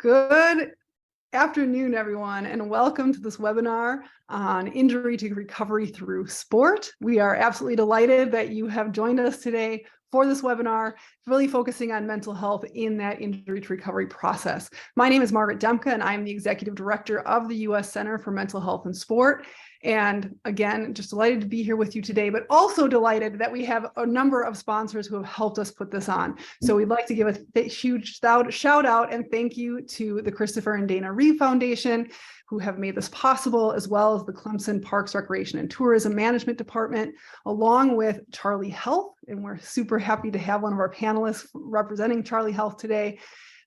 Good afternoon, everyone, and welcome to this webinar on injury to recovery through sport. We are absolutely delighted that you have joined us today for this webinar, really focusing on mental health in that injury to recovery process. My name is Margaret Demke, and I'm the Executive Director of the U.S. Center for Mental Health and Sport. And again, just delighted to be here with you today, but also delighted that we have a number of sponsors who have helped us put this on. So we'd like to give a huge shout out and thank you to the Christopher and Dana Reeve Foundation, who have made this possible, as well as the Clemson Parks Recreation and Tourism Management Department, along with Charlie Health. And we're super happy to have one of our panelists representing Charlie Health today,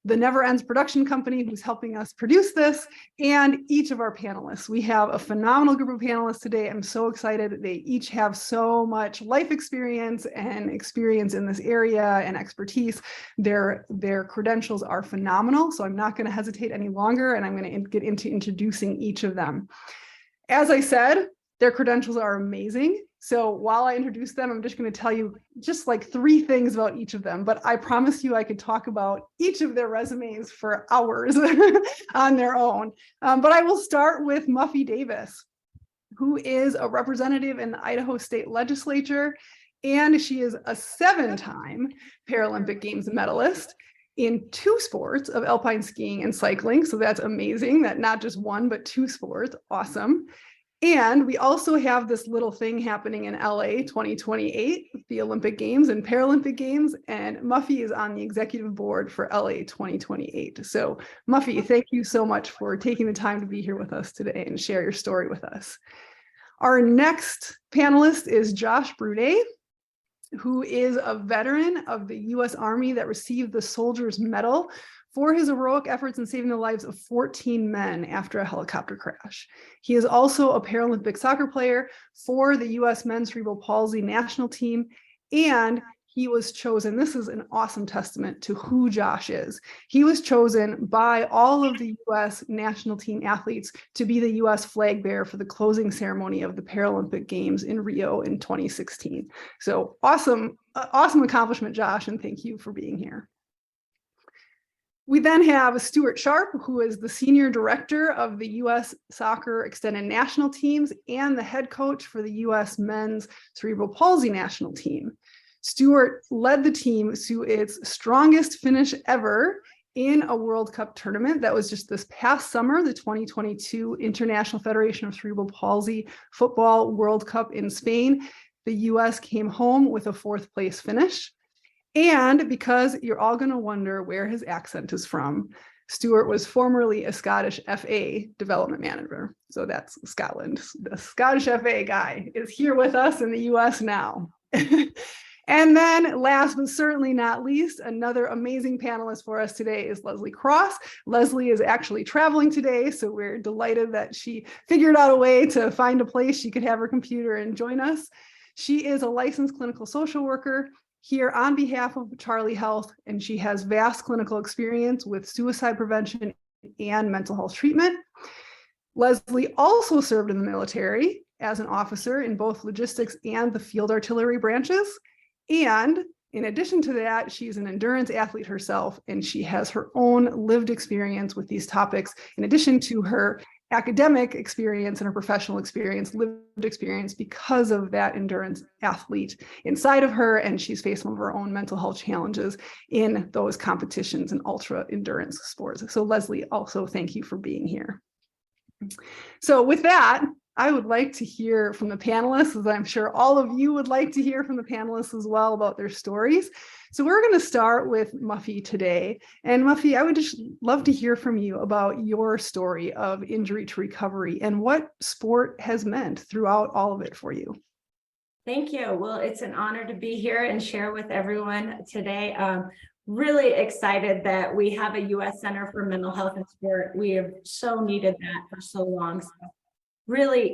the Never Ends Production Company, who's helping us produce this, and each of our panelists. We have a phenomenal group of panelists today. I'm so excited. They each have so much life experience and experience in this area and expertise. Their credentials are phenomenal, so I'm not going to hesitate any longer, and I'm going to get into introducing each of them. As I said, their credentials are amazing. So while I introduce them, I'm just going to tell you just like 3 things about each of them, but I promise you I could talk about each of their resumes for hours on their own. But I will start with Muffy Davis, who is a representative in the Idaho State Legislature, and she is a 7-time Paralympic Games medalist in 2 sports of alpine skiing and cycling. So that's amazing that not just 1, but 2 sports. Awesome. And we also have this little thing happening in LA 2028, the Olympic Games and Paralympic Games, and Muffy is on the executive board for LA 2028. So Muffy, thank you so much for taking the time to be here with us today and share your story with us. Our next panelist is Josh Brunais, who is a veteran of the U.S. Army that received the Soldier's Medal for his heroic efforts in saving the lives of 14 men after a helicopter crash. He is also a Paralympic soccer player for the U.S. Men's Cerebral Palsy national team, and he was chosen, this is an awesome testament to who Josh is. He was chosen by all of the U.S. national team athletes to be the U.S. flag bearer for the closing ceremony of the Paralympic Games in Rio in 2016. So awesome accomplishment, Josh, and thank you for being here. We then have Stuart Sharp, who is the Senior Director of the U.S. Soccer Extended National Teams and the head coach for the U.S. Men's Cerebral Palsy National Team. Stuart led the team to its strongest finish ever in a World Cup tournament that was just this past summer, the 2022 International Federation of Cerebral Palsy Football World Cup in Spain. The U.S. came home with a 4th place finish. And because you're all going to wonder where his accent is from, Stuart was formerly a Scottish FA development manager. So that's Scotland. The Scottish FA guy is here with us in the US now. And then last but certainly not least, another amazing panelist for us today is Leslie Cross. Leslie is actually traveling today, so we're delighted that she figured out a way to find a place she could have her computer and join us. She is a licensed clinical social worker here on behalf of Charlie Health, and she has vast clinical experience with suicide prevention and mental health treatment. Leslie also served in the military as an officer in both logistics and the field artillery branches. And in addition to that, she's an endurance athlete herself, and she has her own lived experience with these topics, in addition to her academic experience and her professional experience, lived experience, because of that endurance athlete inside of her, and she's faced some of her own mental health challenges in those competitions and ultra endurance sports. So Leslie, also thank you for being here. So with that, I would like to hear from the panelists, as I'm sure all of you would like to hear from the panelists as well about their stories. So we're going to start with Muffy today. And Muffy, I would just love to hear from you about your story of injury to recovery and what sport has meant throughout all of it for you. Thank you. Well, it's an honor to be here and share with everyone today. Really excited that we have a U.S. Center for Mental Health and Sport. We have so needed that for so long. So really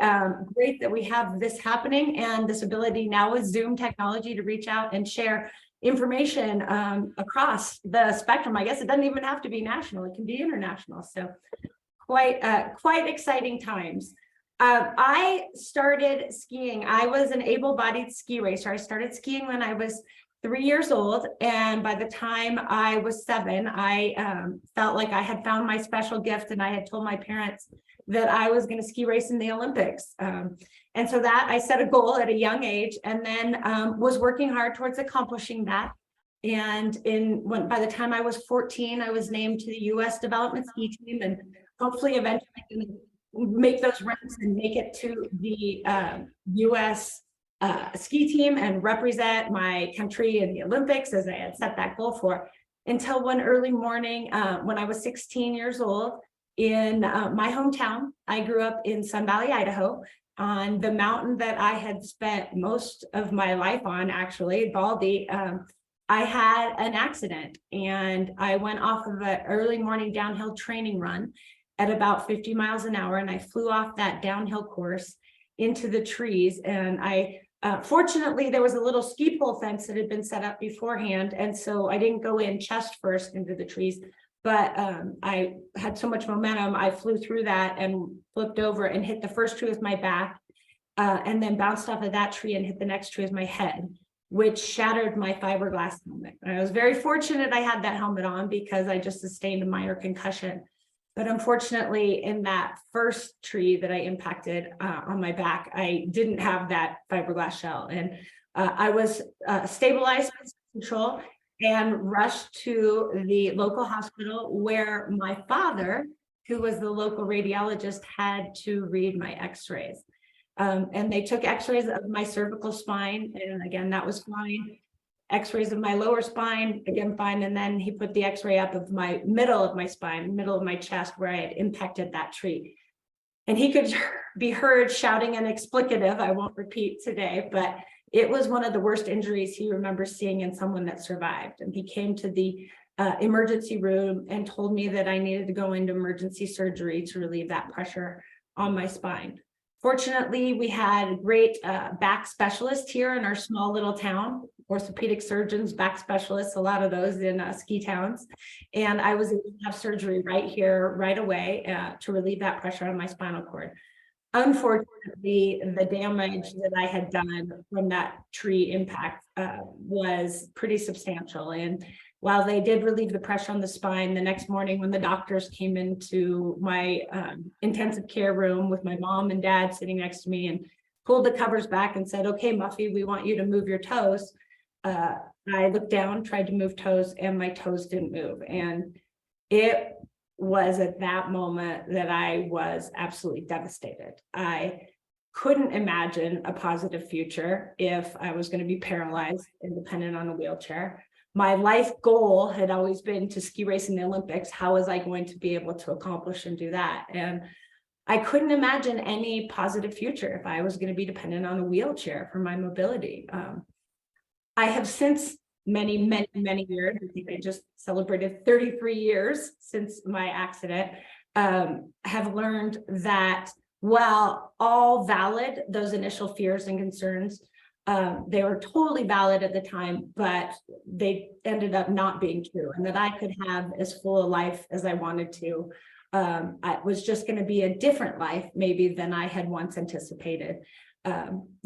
great that we have this happening and this ability now with Zoom technology to reach out and share information across the spectrum. I guess it doesn't even have to be national, it can be international. So quite exciting times. I started skiing. I was an able-bodied ski racer. I started skiing when I was 3 years old. And by the time I was 7, I felt like I had found my special gift, and I had told my parents that I was going to ski race in the Olympics. And so that I set a goal at a young age, and then was working hard towards accomplishing that. And by the time I was 14, I was named to the U.S. development ski team, and hopefully eventually going to make those ranks and make it to the U.S. Ski team and represent my country in the Olympics, as I had set that goal for. Until one early morning, when I was 16 years old, in my hometown. I grew up in Sun Valley, Idaho, on the mountain that I had spent most of my life on, actually, Baldy. I had an accident, and I went off of an early morning downhill training run at about 50 miles an hour, and I flew off that downhill course into the trees. And fortunately, there was a little ski pole fence that had been set up beforehand, and so I didn't go in chest first into the trees. But I had so much momentum, I flew through that and flipped over and hit the first tree with my back, and then bounced off of that tree and hit the next tree with my head, which shattered my fiberglass helmet. And I was very fortunate I had that helmet on, because I just sustained a minor concussion. But unfortunately, in that first tree that I impacted on my back, I didn't have that fiberglass shell. And I was stabilized with control and rushed to the local hospital, where my father, who was the local radiologist, had to read my x-rays. And they took x-rays of my cervical spine, and again, that was fine. X-rays of my lower spine, again, fine. And then he put the x-ray up of my middle of my spine, middle of my chest, where I had impacted that tree. And he could be heard shouting an explicative I won't repeat today, but it was one of the worst injuries he remembers seeing in someone that survived. And he came to the emergency room and told me that I needed to go into emergency surgery to relieve that pressure on my spine. Fortunately, we had great back specialists here in our small little town, orthopedic surgeons, back specialists, a lot of those in ski towns. And I was able to have surgery right here, right away, to relieve that pressure on my spinal cord. Unfortunately, the damage that I had done from that tree impact was pretty substantial. And while they did relieve the pressure on the spine, the next morning when the doctors came into my intensive care room with my mom and dad sitting next to me and pulled the covers back and said, "Okay, Muffy, we want you to move your toes." I looked down, tried to move toes, and my toes didn't move. And it was at that moment that I was absolutely devastated. I couldn't imagine a positive future if I was going to be paralyzed and dependent on a wheelchair. My life goal had always been to ski race in the Olympics. How was I going to be able to accomplish and do that? And I couldn't imagine any positive future if I was going to be dependent on a wheelchair for my mobility. I have since many years, I think I just celebrated 33 years since my accident, have learned that while all valid, those initial fears and concerns, they were totally valid at the time, but they ended up not being true, and that I could have as full a life as I wanted to. It was just going to be a different life maybe than I had once anticipated.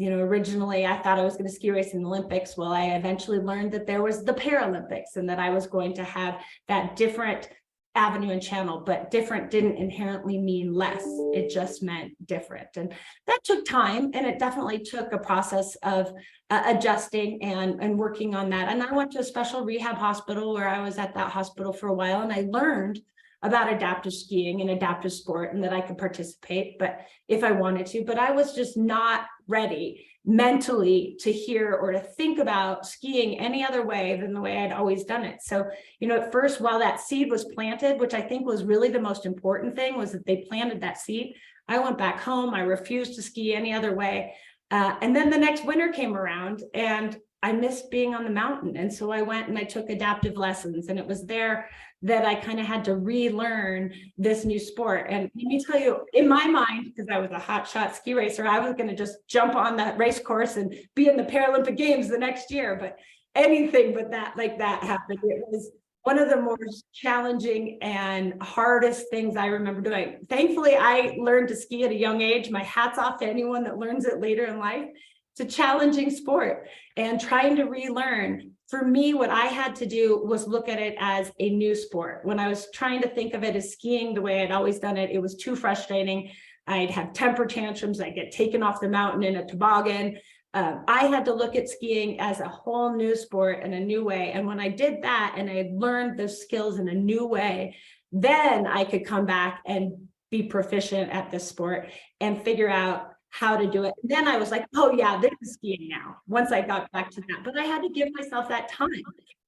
Originally I thought I was going to ski race in the Olympics. Well, I eventually learned that there was the Paralympics, and that I was going to have that different avenue and channel, but different didn't inherently mean less. It just meant different. And that took time, and it definitely took a process of adjusting and working on that. And I went to a special rehab hospital, where I was at that hospital for a while, and I learned about adaptive skiing and adaptive sport, and that I could participate, but if I wanted to, but I was just not ready mentally to hear or to think about skiing any other way than the way I'd always done it. So, at first, while that seed was planted, which I think was really the most important thing, was that they planted that seed, I went back home. I refused to ski any other way. And then the next winter came around, and I missed being on the mountain. And so I went and I took adaptive lessons, and it was there that I kind of had to relearn this new sport. And let me tell you, in my mind, because I was a hotshot ski racer, I was going to just jump on that race course and be in the Paralympic Games the next year. But anything but that, like that happened. It was one of the most challenging and hardest things I remember doing. Thankfully, I learned to ski at a young age. My hat's off to anyone that learns it later in life. It's a challenging sport, and trying to relearn for me, what I had to do was look at it as a new sport. When I was trying to think of it as skiing the way I'd always done it, it was too frustrating. I'd have temper tantrums. I'd get taken off the mountain in a toboggan. I had to look at skiing as a whole new sport in a new way. And when I did that and I learned those skills in a new way, then I could come back and be proficient at this sport and figure out how to do it. And then I was like, oh yeah, this is skiing now, once I got back to that. But I had to give myself that time.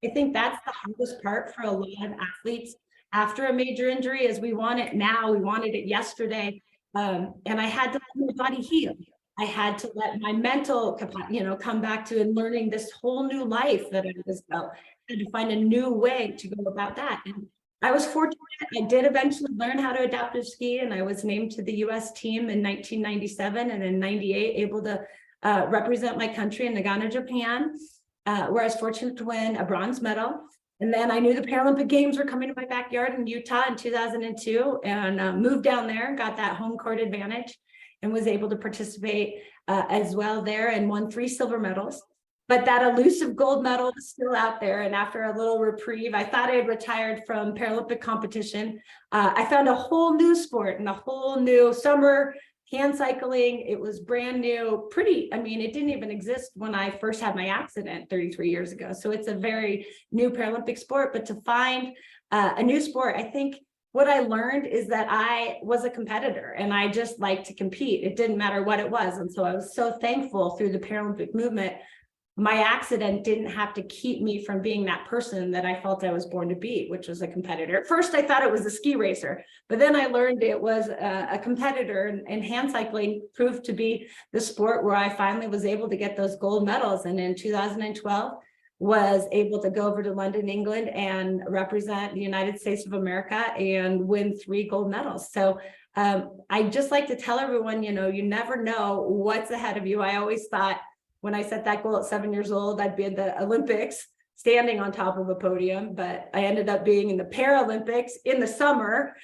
I think that's the hardest part for a lot of athletes after a major injury is we want it now, we wanted it yesterday. And I had to let my body heal. I had to let my mental, come back to and learning this whole new life that I was about. I had to find a new way to go about that. And I was fortunate. I did eventually learn how to adaptive ski, and I was named to the U.S. team in 1997, and in 98 able to represent my country in Nagano, Japan, where I was fortunate to win a bronze medal. And then I knew the Paralympic Games were coming to my backyard in Utah in 2002, and moved down there, got that home court advantage, and was able to participate as well there, and won 3 silver medals. But that elusive gold medal is still out there. And after a little reprieve, I thought I had retired from Paralympic competition. I found a whole new sport and a whole new summer hand cycling. It was brand new, it didn't even exist when I first had my accident 33 years ago. So it's a very new Paralympic sport. But to find a new sport, I think what I learned is that I was a competitor and I just liked to compete. It didn't matter what it was. And so I was so thankful through the Paralympic movement. My accident didn't have to keep me from being that person that I felt I was born to be, which was a competitor. At first, I thought it was a ski racer, but then I learned it was a competitor, and hand cycling proved to be the sport where I finally was able to get those gold medals. And in 2012, was able to go over to London, England, and represent the United States of America and win 3 gold medals. So I just like to tell everyone, you never know what's ahead of you. I always thought, when I set that goal at 7 years old, I'd be in the Olympics standing on top of a podium, but I ended up being in the Paralympics in the summer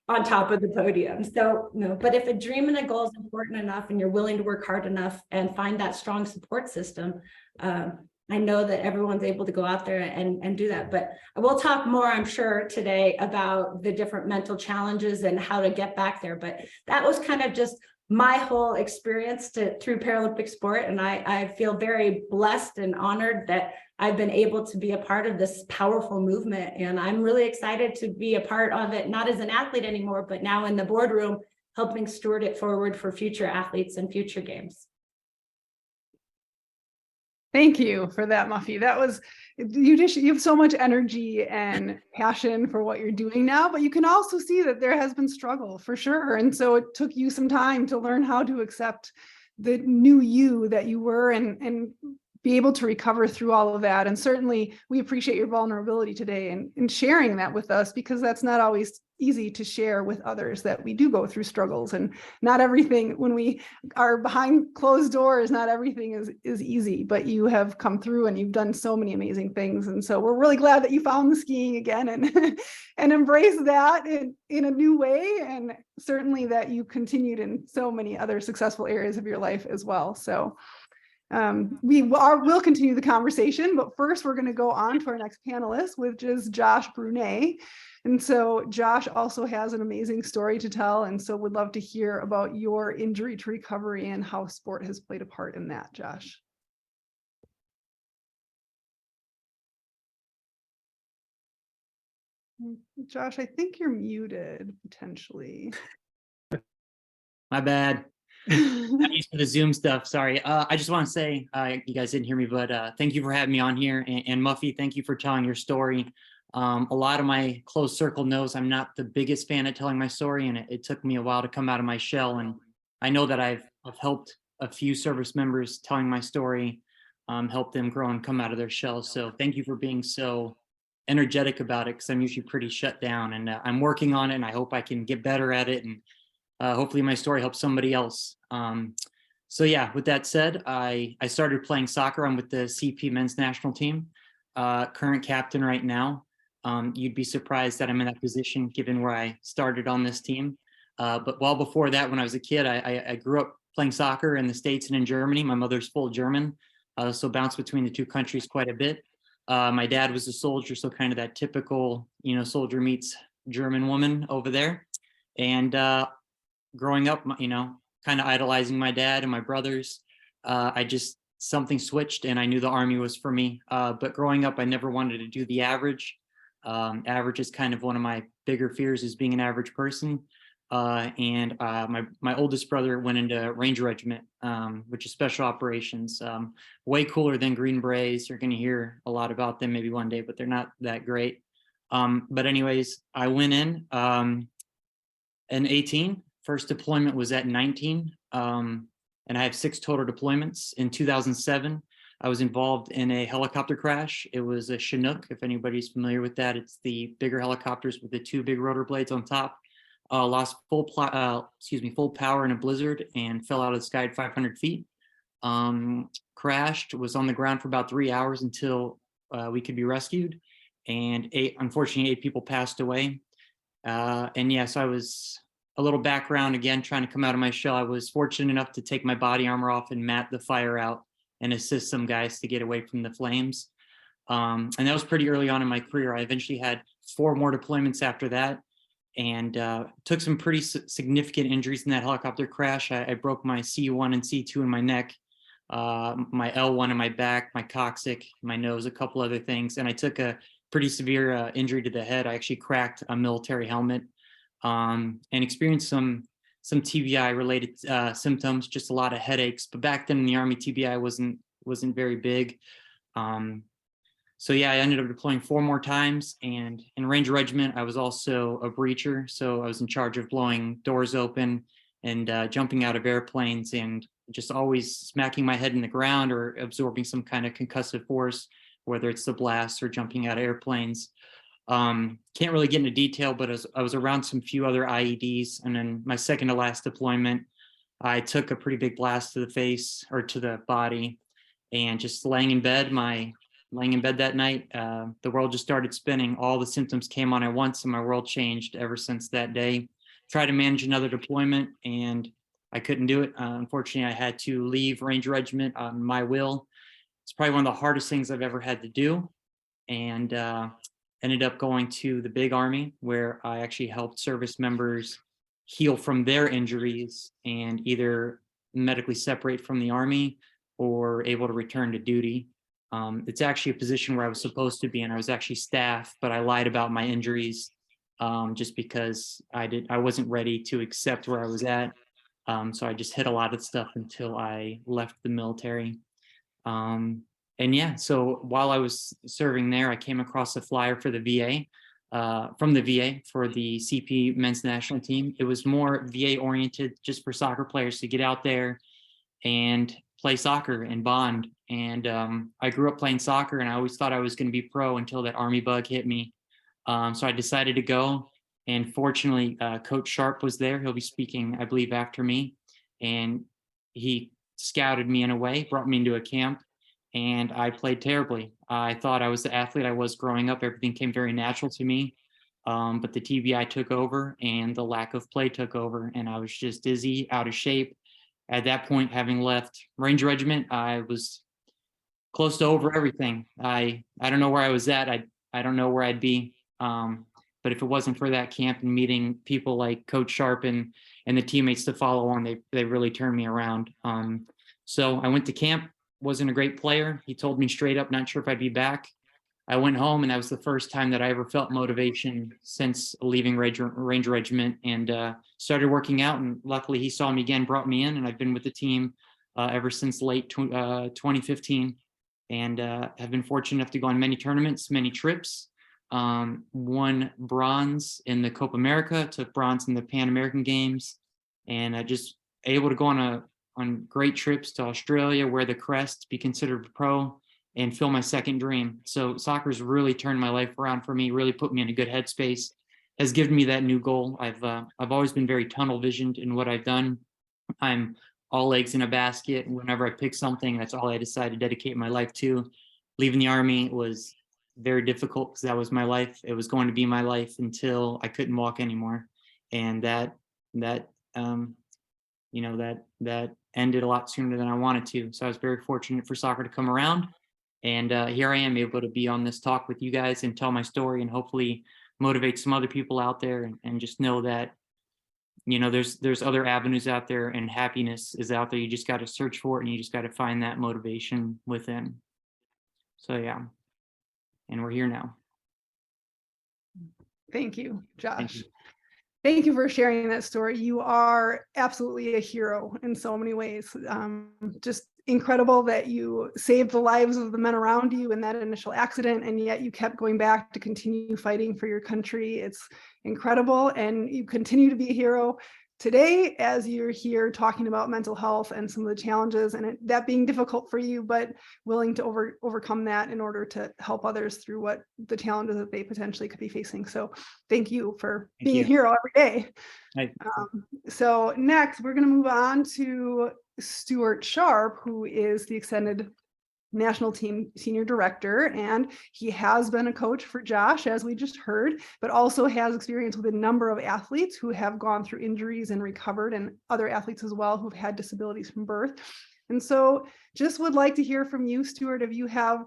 on top of the podium. So, but if a dream and a goal is important enough and you're willing to work hard enough and find that strong support system, I know that everyone's able to go out there and do that. But we'll talk more, I'm sure, today about the different mental challenges and how to get back there. But that was kind of just my whole experience through Paralympic sport. And I feel very blessed and honored that I've been able to be a part of this powerful movement. And I'm really excited to be a part of it, not as an athlete anymore, but now in the boardroom, helping steward it forward for future athletes and future games. Thank you for that, Muffy. That was, you have so much energy and passion for what you're doing now, but you can also see that there has been struggle for sure. And so it took you some time to learn how to accept the new you that you were and be able to recover through all of that. And certainly we appreciate your vulnerability today and sharing that with us, because that's not always easy to share with others, that we do go through struggles, and not everything, when we are behind closed doors, not everything is easy, but you have come through and you've done so many amazing things. And so we're really glad that you found the skiing again and embrace that in a new way. And certainly that you continued in so many other successful areas of your life as well. So we'll continue the conversation, but first we're going to go on to our next panelist, which is Josh Brunais. And so Josh also has an amazing story to tell. And so would love to hear about your injury to recovery and how sport has played a part in that, Josh. Josh, I think you're muted potentially. My bad. I'm used to the Zoom stuff. Sorry. I just want to say, you guys didn't hear me, but thank you for having me on here. And Muffy, thank you for telling your story. A lot of my close circle knows I'm not the biggest fan at telling my story, and it took me a while to come out of my shell. And I know that I've helped a few service members telling my story, help them grow and come out of their shells. So thank you for being so energetic about it, because I'm usually pretty shut down, and I'm working on it, and I hope I can get better at it. And hopefully my story helps somebody else. So yeah, with that said, I started playing soccer. I'm with the CP men's national team, current captain right now. You'd be surprised that I'm in that position given where I started on this team. But well before that, when I was a kid, I grew up playing soccer in the States and in Germany. My mother's full German, so bounced between the two countries quite a bit. My dad was a soldier, so kind of that typical, soldier meets German woman over there. And growing up, kind of idolizing my dad and my brothers, something switched and I knew the Army was for me. But growing up, I never wanted to do the average. Average is kind of one of my bigger fears, is being an average person. And my oldest brother went into Ranger Regiment, which is special operations. Way cooler than Green Berets. You're going to hear a lot about them maybe one day, but they're not that great. But anyways, I went in 18. First deployment was at 19. And I have 6 total deployments. In 2007, I was involved in a helicopter crash. It was a Chinook, if anybody's familiar with that. It's the bigger helicopters with the 2 big rotor blades on top. Lost full power in a blizzard and fell out of the sky at 500 feet. Crashed, was on the ground for about 3 hours until we could be rescued. And unfortunately, 8 people passed away. And yes, I was, a little background again, trying to come out of my shell. I was fortunate enough to take my body armor off and mat the fire out and assist some guys to get away from the flames. And that was pretty early on in my career. I eventually had 4 more deployments after that, and took some pretty significant injuries in that helicopter crash. I broke my C1 and C2 in my neck, my L1 in my back, my coccyx, my nose, a couple other things. And I took a pretty severe injury to the head. I actually cracked a military helmet, and experienced some TBI related symptoms, just a lot of headaches. But back then in the Army, TBI wasn't very big. So yeah, I ended up deploying 4 more times, and in Ranger Regiment, I was also a breacher. So I was in charge of blowing doors open and jumping out of airplanes, and just always smacking my head in the ground or absorbing some kind of concussive force, whether it's the blast or jumping out of airplanes. Can't really get into detail, but I was around some few other IEDs. And then my second to last deployment, I took a pretty big blast to the face or to the body, and just laying in bed that night, the world just started spinning. All the symptoms came on at once, and my world changed ever since that day. Tried to manage another deployment, and I couldn't do it. Unfortunately, I had to leave Ranger Regiment on my will. It's probably one of the hardest things I've ever had to do. And ended up going to the big Army, where I actually helped service members heal from their injuries and either medically separate from the Army or able to return to duty. It's actually a position where I was supposed to be in. I was actually staff, but I lied about my injuries just because I wasn't ready to accept where I was at. So I just hid a lot of stuff until I left the military. And yeah, so while I was serving there, I came across a flyer for the VA, from the VA for the CP men's national team. It was more VA oriented, just for soccer players to get out there and play soccer and bond. And I grew up playing soccer, and I always thought I was going to be pro until that Army bug hit me. So I decided to go. And fortunately, Coach Sharp was there. He'll be speaking, I believe, after me. And he scouted me in a way, brought me into a camp. And I played terribly. I thought I was the athlete I was growing up. Everything came very natural to me. But the TBI took over, and the lack of play took over. And I was just dizzy, out of shape. At that point, having left Ranger Regiment, I was close to over everything. I don't know where I was at. I don't know where I'd be. But if it wasn't for that camp and meeting people like Coach Sharp and the teammates to follow on, they really turned me around. So I went to camp. Wasn't a great player. He told me straight up, not sure if I'd be back. I went home, and that was the first time that I ever felt motivation since leaving Ranger Regiment, and started working out. And luckily he saw me again, brought me in, and I've been with the team ever since late 2015, and have been fortunate enough to go on many tournaments, many trips. Won bronze in the Copa America, took bronze in the Pan American Games, and I just able to go on great trips to Australia, wear the crest, be considered pro, and feel my second dream. So soccer's really turned my life around for me, really put me in a good headspace, has given me that new goal. I've always been very tunnel visioned in what I've done. I'm all eggs in a basket. Whenever I pick something, that's all I decide to dedicate my life to. Leaving the Army was very difficult because that was my life. It was going to be my life until I couldn't walk anymore. And that ended a lot sooner than I wanted to. So I was very fortunate for soccer to come around. And here I am able to be on this talk with you guys and tell my story and hopefully motivate some other people out there and just know that, you know, there's other avenues out there and happiness is out there. You just got to search for it and you just got to find that motivation within. So yeah, and we're here now. Thank you, Josh. Thank you. Thank you for sharing that story. You are absolutely a hero in so many ways. Just incredible that you saved the lives of the men around you in that initial accident, and yet you kept going back to continue fighting for your country. It's incredible, and you continue to be a hero today as you're here talking about mental health and some of the challenges and that being difficult for you, but willing to overcome that in order to help others through what the challenges that they potentially could be facing. So thank you for being a hero every day. So next, we're going to move on to Stuart Sharp, who is the extended national team senior director, and he has been a coach for Josh, as we just heard, but also has experience with a number of athletes who have gone through injuries and recovered, and other athletes as well who've had disabilities from birth. And so just would like to hear from you, Stuart, if you have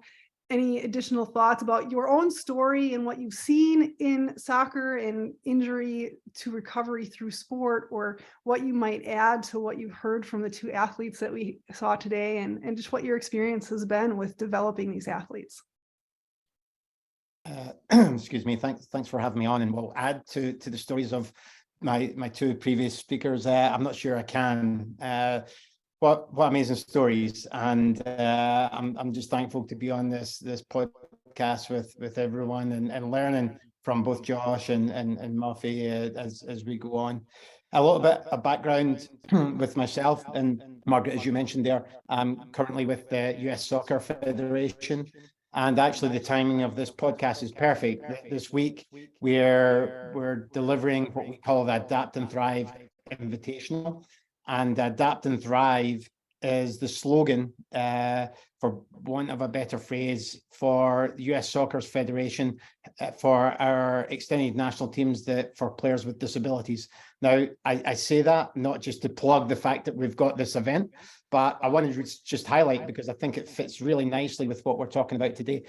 any additional thoughts about your own story and what you've seen in soccer and injury to recovery through sport, or what you might add to what you've heard from the two athletes that we saw today, and just what your experience has been with developing these athletes. Excuse me. Thanks for having me on, and we'll add to the stories of my two previous speakers. I'm not sure I can. What amazing stories, and I'm just thankful to be on this podcast with everyone and learning from both Josh and Muffy as we go on. A little bit of background with myself, and Margaret, as you mentioned there, I'm currently with the US Soccer Federation, and actually the timing of this podcast is perfect. This week we're delivering what we call the Adapt and Thrive Invitational. And Adapt and Thrive is the slogan, for want of a better phrase, for the US Soccer Federation, for our extended national teams for players with disabilities. Now, I say that not just to plug the fact that we've got this event, but I wanted to just highlight, because I think it fits really nicely with what we're talking about today.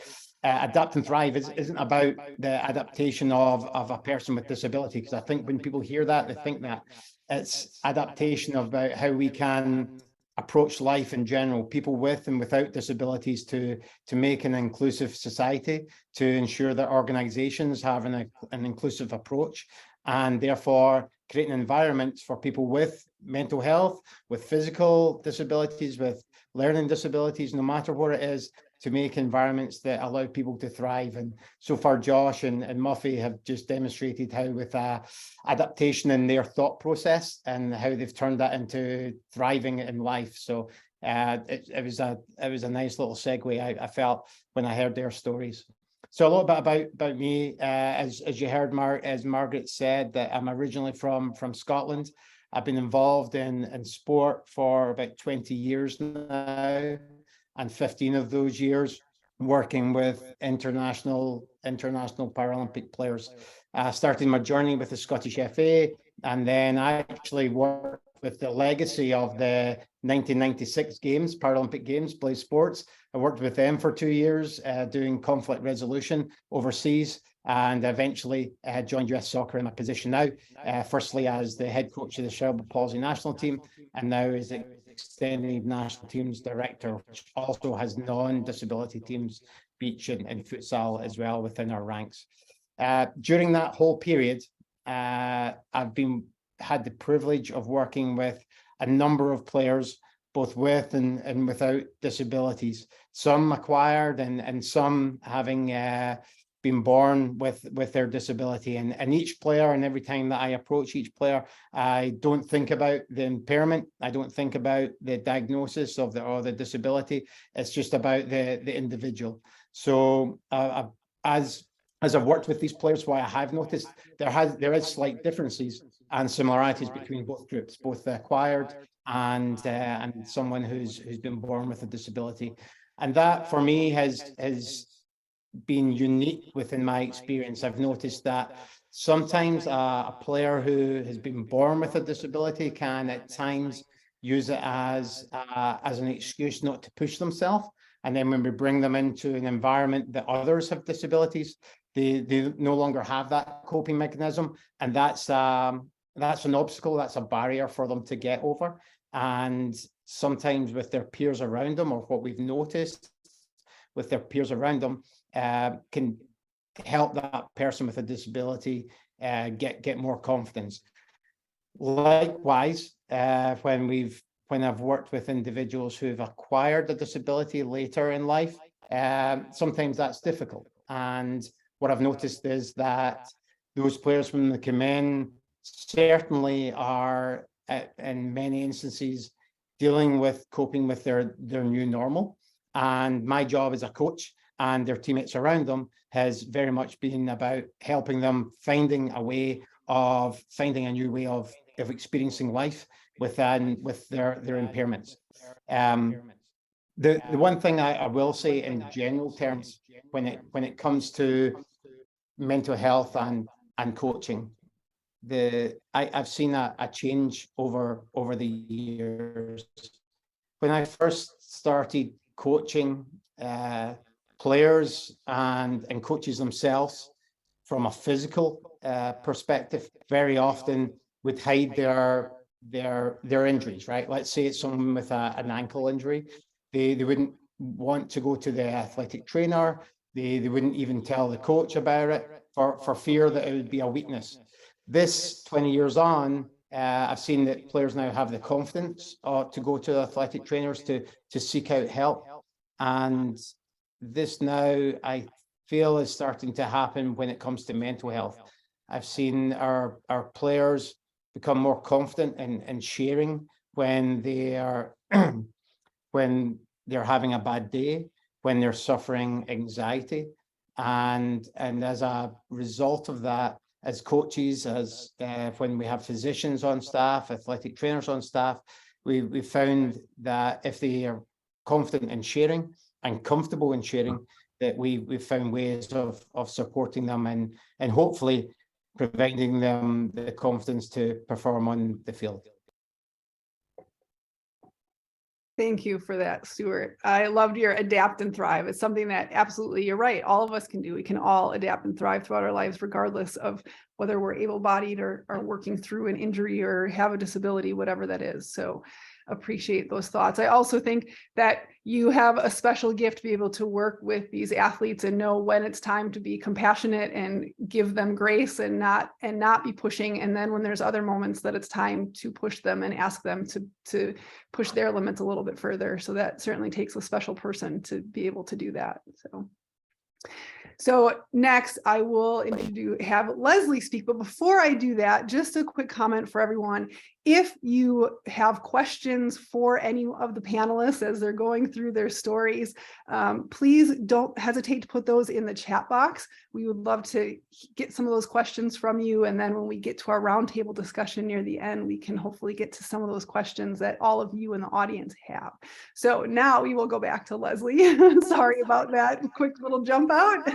Adapt and Thrive isn't about the adaptation of a person with disability, because I think when people hear that, they think that it's adaptation about how we can approach life in general, people with and without disabilities, to make an inclusive society, to ensure that organizations have an inclusive approach, and therefore creating environments for people with mental health, with physical disabilities, with learning disabilities, no matter what it is, to make environments that allow people to thrive. And so far, Josh and Muffy have just demonstrated how, with adaptation in their thought process, and how they've turned that into thriving in life. So it was a nice little segue, I felt, when I heard their stories. So a little bit about me, as you heard, as Margaret said, that I'm originally from Scotland. I've been involved in sport for about 20 years now, and 15 of those years working with international Paralympic players. Starting my journey with the Scottish FA, and then I actually worked with the legacy of the 1996 Games, Paralympic Games, Blaze Sports. I worked with them for 2 years, doing conflict resolution overseas, and eventually joined US Soccer in my position now, firstly as the head coach of the Cerebral Palsy national team, and now as the extended national teams director, which also has non-disability teams, beach and futsal as well within our ranks. During that whole period, I've had the privilege of working with a number of players, both with and without disabilities, some acquired and some having been born with their disability. And each player, and every time that I approach each player, I don't think about the impairment. I don't think about the diagnosis of the disability. It's just about the individual. So as I've worked with these players, what I have noticed, there is slight differences and similarities between both groups, both the acquired and someone who's been born with a disability. And that for me has been unique within my experience. I've noticed that sometimes a player who has been born with a disability can at times use it as an excuse not to push themselves, And then when we bring them into an environment that others have disabilities, they no longer have that coping mechanism. And that's an obstacle, that's a barrier for them to get over. And sometimes with their peers around them, or what we've noticed with their peers around them, can help that person with a disability get more confidence. Likewise, when I've worked with individuals who've acquired a disability later in life, sometimes that's difficult. And what I've noticed is that those players, when they come in, certainly are, in many instances, dealing with coping with their new normal. And my job as a coach and their teammates around them has very much been about helping them finding a new way of experiencing life with their impairments. The one thing I will say in general terms, when it comes to mental health and coaching, I've seen a change over the years. When I first started coaching players and coaches themselves from a physical perspective, very often would hide their injuries, right? Let's say it's someone with an ankle injury. They wouldn't want to go to the athletic trainer. They wouldn't even tell the coach about it for fear that it would be a weakness. This 20 years on, I've seen that players now have the confidence to go to athletic trainers to seek out help. And this now, I feel, is starting to happen when it comes to mental health. I've seen our players become more confident in sharing when they are when they're having a bad day, when they're suffering anxiety. And as a result of that, as coaches, when we have physicians on staff, athletic trainers on staff, we found that if they are confident in sharing and comfortable in sharing, that we've found ways of supporting them and hopefully providing them the confidence to perform on the field. Thank you for that, Stuart. I loved your adapt and thrive. It's something that absolutely, you're right, all of us can do. We can all adapt and thrive throughout our lives, regardless of whether we're able-bodied or working through an injury or have a disability, whatever that is. So appreciate those thoughts. I also think that you have a special gift to be able to work with these athletes and know when it's time to be compassionate and give them grace and not be pushing. And then when there's other moments that it's time to push them and ask them to push their limits a little bit further. So that certainly takes a special person to be able to do that. So next I will have Leslie speak, but before I do that, just a quick comment for everyone. If you have questions for any of the panelists as they're going through their stories, please don't hesitate to put those in the chat box. We would love to get some of those questions from you. And then when we get to our roundtable discussion near the end, we can hopefully get to some of those questions that all of you in the audience have. So now we will go back to Leslie. Sorry about that quick little jump out.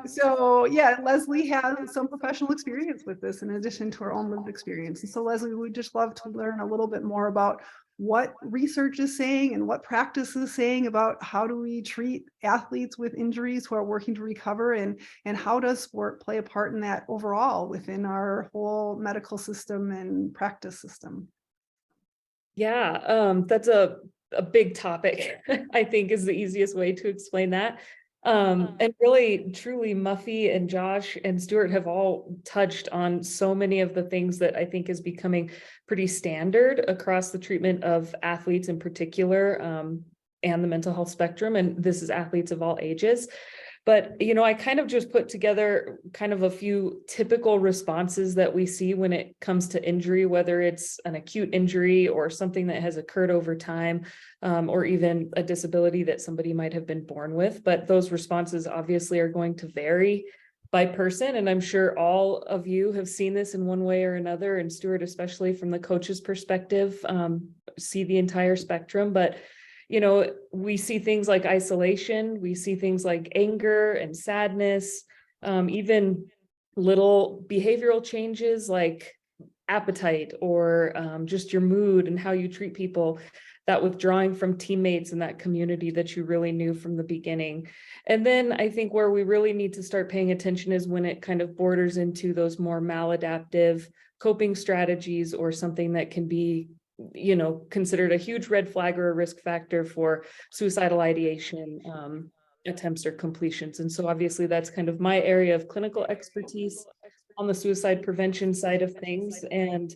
So yeah, Leslie has some professional experience with this in addition to her own lived experience. And so Leslie, we'd just love to learn a little bit more about what research is saying and what practice is saying about how do we treat athletes with injuries who are working to recover, and how does sport play a part in that overall within our whole medical system and practice system. Yeah, that's a big topic, I think is the easiest way to explain that. And really, truly, Muffy and Josh and Stuart have all touched on so many of the things that I think is becoming pretty standard across the treatment of athletes in particular, and the mental health spectrum. And this is athletes of all ages. But, you know, I kind of just put together kind of a few typical responses that we see when it comes to injury, whether it's an acute injury or something that has occurred over time, or even a disability that somebody might have been born with. But those responses obviously are going to vary by person. And I'm sure all of you have seen this in one way or another, and Stuart, especially from the coach's perspective, see the entire spectrum. But you know, we see things like isolation, we see things like anger and sadness, even little behavioral changes like appetite or just your mood and how you treat people, that withdrawing from teammates and that community that you really knew from the beginning. And then I think where we really need to start paying attention is when it kind of borders into those more maladaptive coping strategies, or something that can be, you know, considered a huge red flag or a risk factor for suicidal ideation, attempts or completions. And so obviously that's kind of my area of clinical expertise on the suicide prevention side of things. And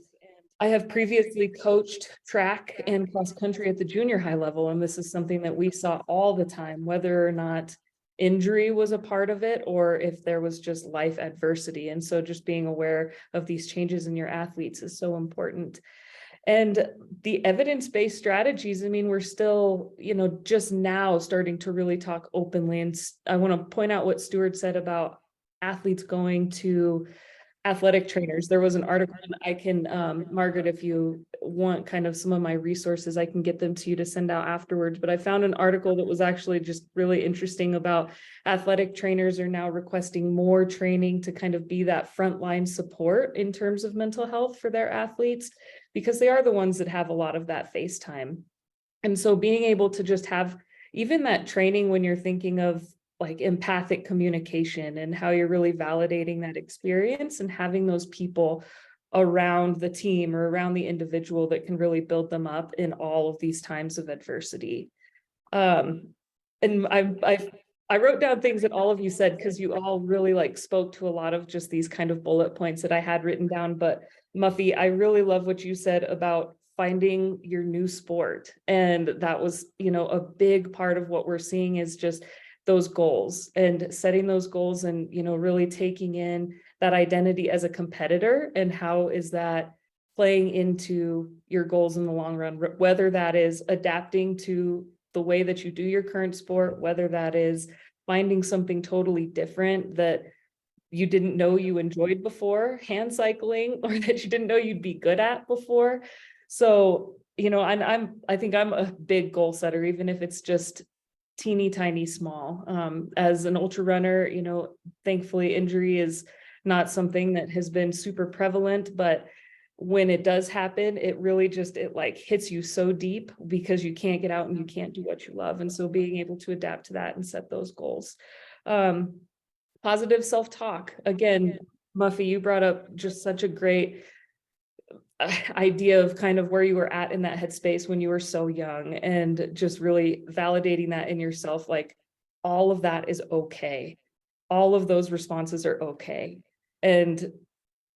I have previously coached track and cross country at the junior high level. And this is something that we saw all the time, whether or not injury was a part of it, or if there was just life adversity. And so just being aware of these changes in your athletes is so important. And the evidence-based strategies, I mean, we're still, you know, just now starting to really talk openly. And I want to point out what Stuart said about athletes going to athletic trainers. There was an article, and I can, Margaret, if you want kind of some of my resources, I can get them to you to send out afterwards. But I found an article that was actually just really interesting about athletic trainers are now requesting more training to kind of be that frontline support in terms of mental health for their athletes, because they are the ones that have a lot of that face time. And so being able to just have even that training when you're thinking of like empathic communication and how you're really validating that experience and having those people around the team or around the individual that can really build them up in all of these times of adversity. And I wrote down things that all of you said, because you all really like spoke to a lot of just these kind of bullet points that I had written down. But Muffy, I really love what you said about finding your new sport. And that was, you know, a big part of what we're seeing is just those goals and setting those goals and, you know, really taking in that identity as a competitor and how is that playing into your goals in the long run, whether that is adapting to the way that you do your current sport, whether that is finding something totally different that you didn't know you enjoyed before, hand cycling, or that you didn't know you'd be good at before. So, you know, I think I'm a big goal setter, even if it's just teeny tiny small. As an ultra runner, you know, thankfully injury is not something that has been super prevalent, but when it does happen, it really just, it like hits you so deep because you can't get out and you can't do what you love. And so being able to adapt to that and set those goals. Positive self-talk. Again, Muffy, you brought up just such a great idea of kind of where you were at in that headspace when you were so young, and just really validating that in yourself, like all of that is okay. All of those responses are okay. And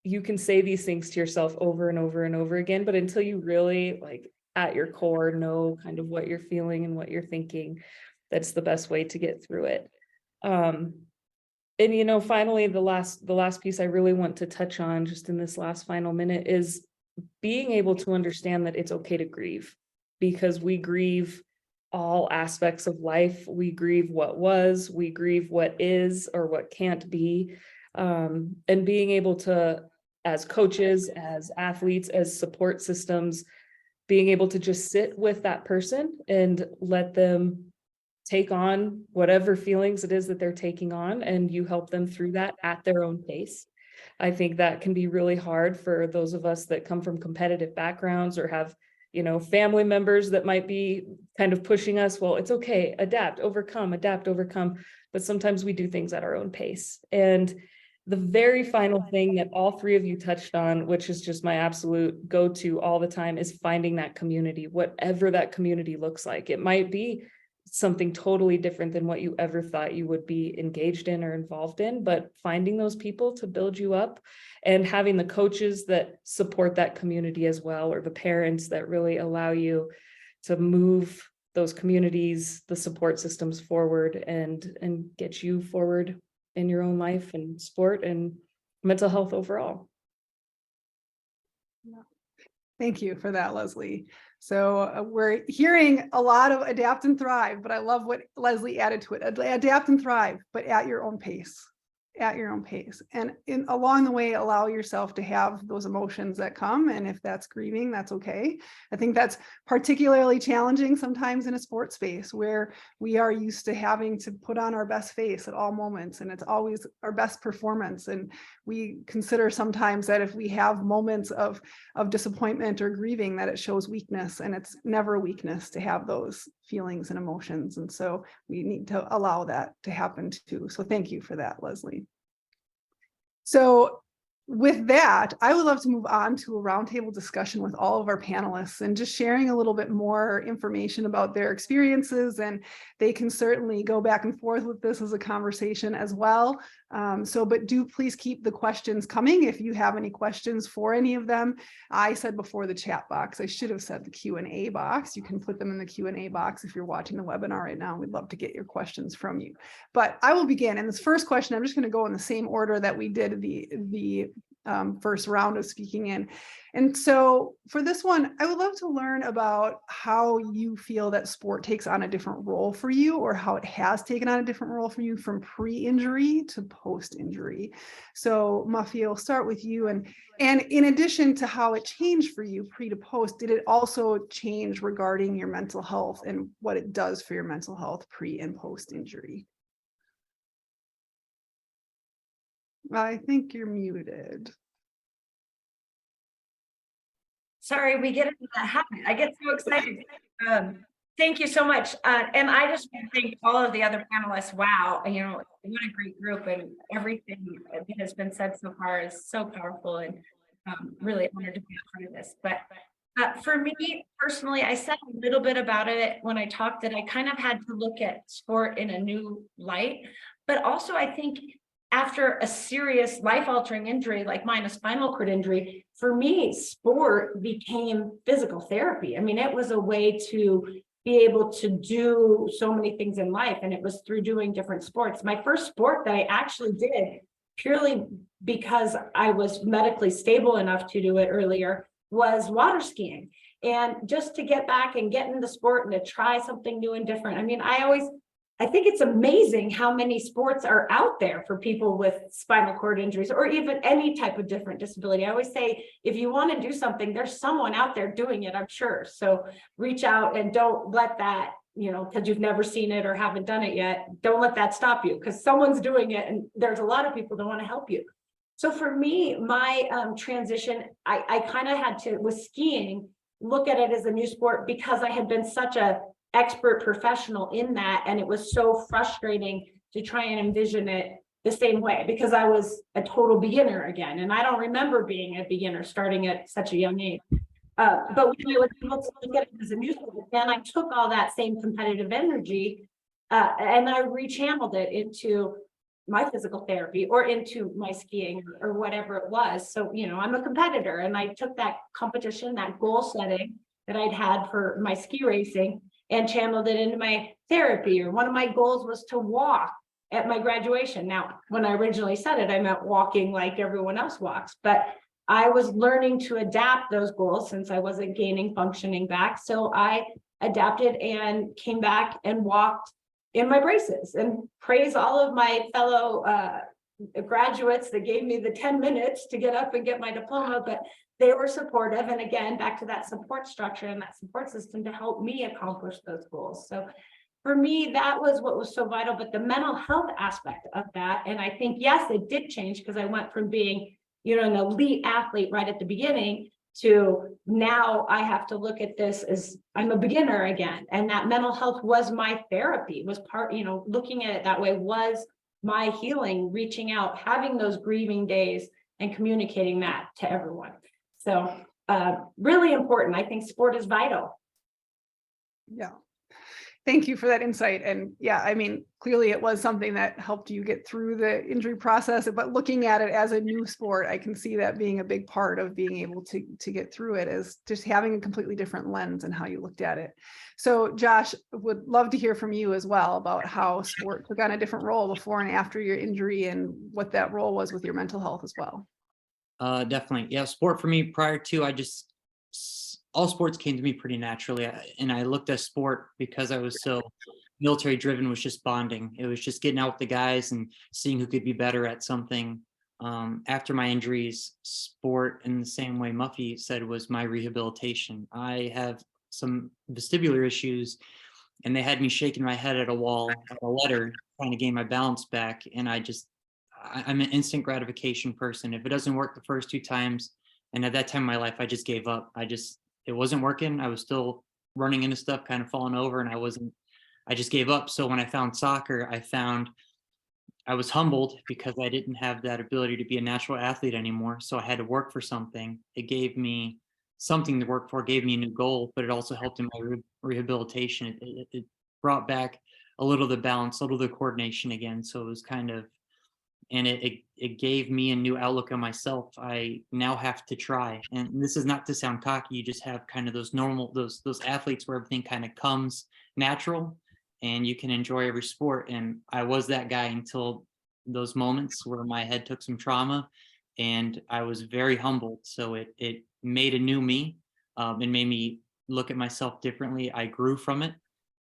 you can say these things to yourself over and over and over again, but until you really like at your core know kind of what you're feeling and what you're thinking, that's the best way to get through it. And, you know, finally, the last piece I really want to touch on just in this last final minute is being able to understand that it's okay to grieve, because we grieve all aspects of life. We grieve what was, we grieve what is or what can't be. And being able to, as coaches, as athletes, as support systems, being able to just sit with that person and let them take on whatever feelings it is that they're taking on, and you help them through that at their own pace. I think that can be really hard for those of us that come from competitive backgrounds or have, you know, family members that might be kind of pushing us. Well, it's okay, adapt, overcome, but sometimes we do things at our own pace. And the very final thing that all three of you touched on, which is just my absolute go-to all the time, is finding that community, whatever that community looks like. It might be something totally different than what you ever thought you would be engaged in or involved in, but finding those people to build you up and having the coaches that support that community as well, or the parents that really allow you to move those communities, the support systems forward and get you forward in your own life and sport and mental health overall. Thank you for that, Leslie. So we're hearing a lot of adapt and thrive, but I love what Leslie added to it. Adapt and thrive, but at your own pace. at your own pace. And along the way, allow yourself to have those emotions that come. And if that's grieving, that's okay. I think that's particularly challenging sometimes in a sports space where we are used to having to put on our best face at all moments. And it's always our best performance. And we consider sometimes that if we have moments of disappointment or grieving, that it shows weakness. And it's never weakness to have those feelings and emotions. And so we need to allow that to happen too. So thank you for that, Leslie. So with that, I would love to move on to a roundtable discussion with all of our panelists and just sharing a little bit more information about their experiences, and they can certainly go back and forth with this as a conversation as well. But do please keep the questions coming if you have any questions for any of them. I said before the chat box, I should have said the Q&A box. You can put them in the Q&A box if you're watching the webinar right now. We'd love to get your questions from you. But I will begin. And this first question, I'm just going to go in the same order that we did the first round of speaking in. And so for this one, I would love to learn about how you feel that sport takes on a different role for you, or how it has taken on a different role for you from pre-injury to post-injury. So Muffy, I'll start with you. And in addition to how it changed for you pre to post, did it also change regarding your mental health and what it does for your mental health pre and post-injury? I think you're muted. Sorry, we get into that habit. I get so excited. Thank you so much. And I just want to thank all of the other panelists. Wow, what a great group, and everything that has been said so far is so powerful, and really honored to be a part of this. But for me personally, I said a little bit about it when I talked, that I kind of had to look at sport in a new light, but also I think after a serious life-altering injury like mine, a spinal cord injury, for me, sport became physical therapy. I mean, it was a way to be able to do so many things in life, and it was through doing different sports. My first sport that I actually did, purely because I was medically stable enough to do it earlier, was water skiing. And just to get back and get into sport and to try something new and different. I mean, I think it's amazing how many sports are out there for people with spinal cord injuries, or even any type of different disability. I always say, if you want to do something, there's someone out there doing it, I'm sure. So reach out, and don't let that, because you've never seen it or haven't done it yet, don't let that stop you, because someone's doing it, and there's a lot of people that want to help you. So for me, my transition, I kind of had to, with skiing, look at it as a new sport, because I had been such a expert professional in that, and it was so frustrating to try and envision it the same way, because I was a total beginner again, and I don't remember being a beginner starting at such a young age. But when I was able to look at it as a new sport, then I took all that same competitive energy and I rechanneled it into my physical therapy, or into my skiing, or whatever it was. So, I'm a competitor, and I took that competition, that goal setting that I'd had for my ski racing, and channeled it into my therapy. Or one of my goals was to walk at my graduation. Now, when I originally said it, I meant walking like everyone else walks, but I was learning to adapt those goals since I wasn't gaining functioning back. So I adapted and came back and walked in my braces, and praise all of my fellow graduates that gave me the 10 minutes to get up and get my diploma, but they were supportive. And again, back to that support structure and that support system to help me accomplish those goals. So for me, that was what was so vital. But the mental health aspect of that, and I think, yes, it did change, because I went from being, an elite athlete right at the beginning to now I have to look at this as I'm a beginner again. And that mental health was my therapy, was part, looking at it that way was my healing, reaching out, having those grieving days, and communicating that to everyone. So really important. I think sport is vital. Yeah. Thank you for that insight. And yeah, I mean, clearly it was something that helped you get through the injury process, but looking at it as a new sport, I can see that being a big part of being able to get through it, is just having a completely different lens and how you looked at it. So Josh, would love to hear from you as well about how sport took on a different role before and after your injury, and what that role was with your mental health as well. Definitely. Yeah. Sport for me prior to, all sports came to me pretty naturally. And I looked at sport because I was so military driven was just bonding. It was just getting out with the guys and seeing who could be better at something. After my injuries, sport, in the same way Muffy said, was my rehabilitation. I have some vestibular issues, and they had me shaking my head at a wall, at a letter, trying to gain my balance back. And I'm an instant gratification person. If it doesn't work the first 2 times, and at that time in my life, I just gave up. It wasn't working. I was still running into stuff, kind of falling over, and I just gave up. So when I found soccer, I was humbled because I didn't have that ability to be a natural athlete anymore. So I had to work for something. It gave me something to work for, gave me a new goal, but it also helped in my rehabilitation. It brought back a little of the balance, a little of the coordination again. So it was kind of, and it gave me a new outlook on myself. I now have to try. And this is not to sound cocky. You just have kind of those athletes where everything kind of comes natural and you can enjoy every sport. And I was that guy until those moments where my head took some trauma, and I was very humbled. So it made a new me. It made me look at myself differently. I grew from it,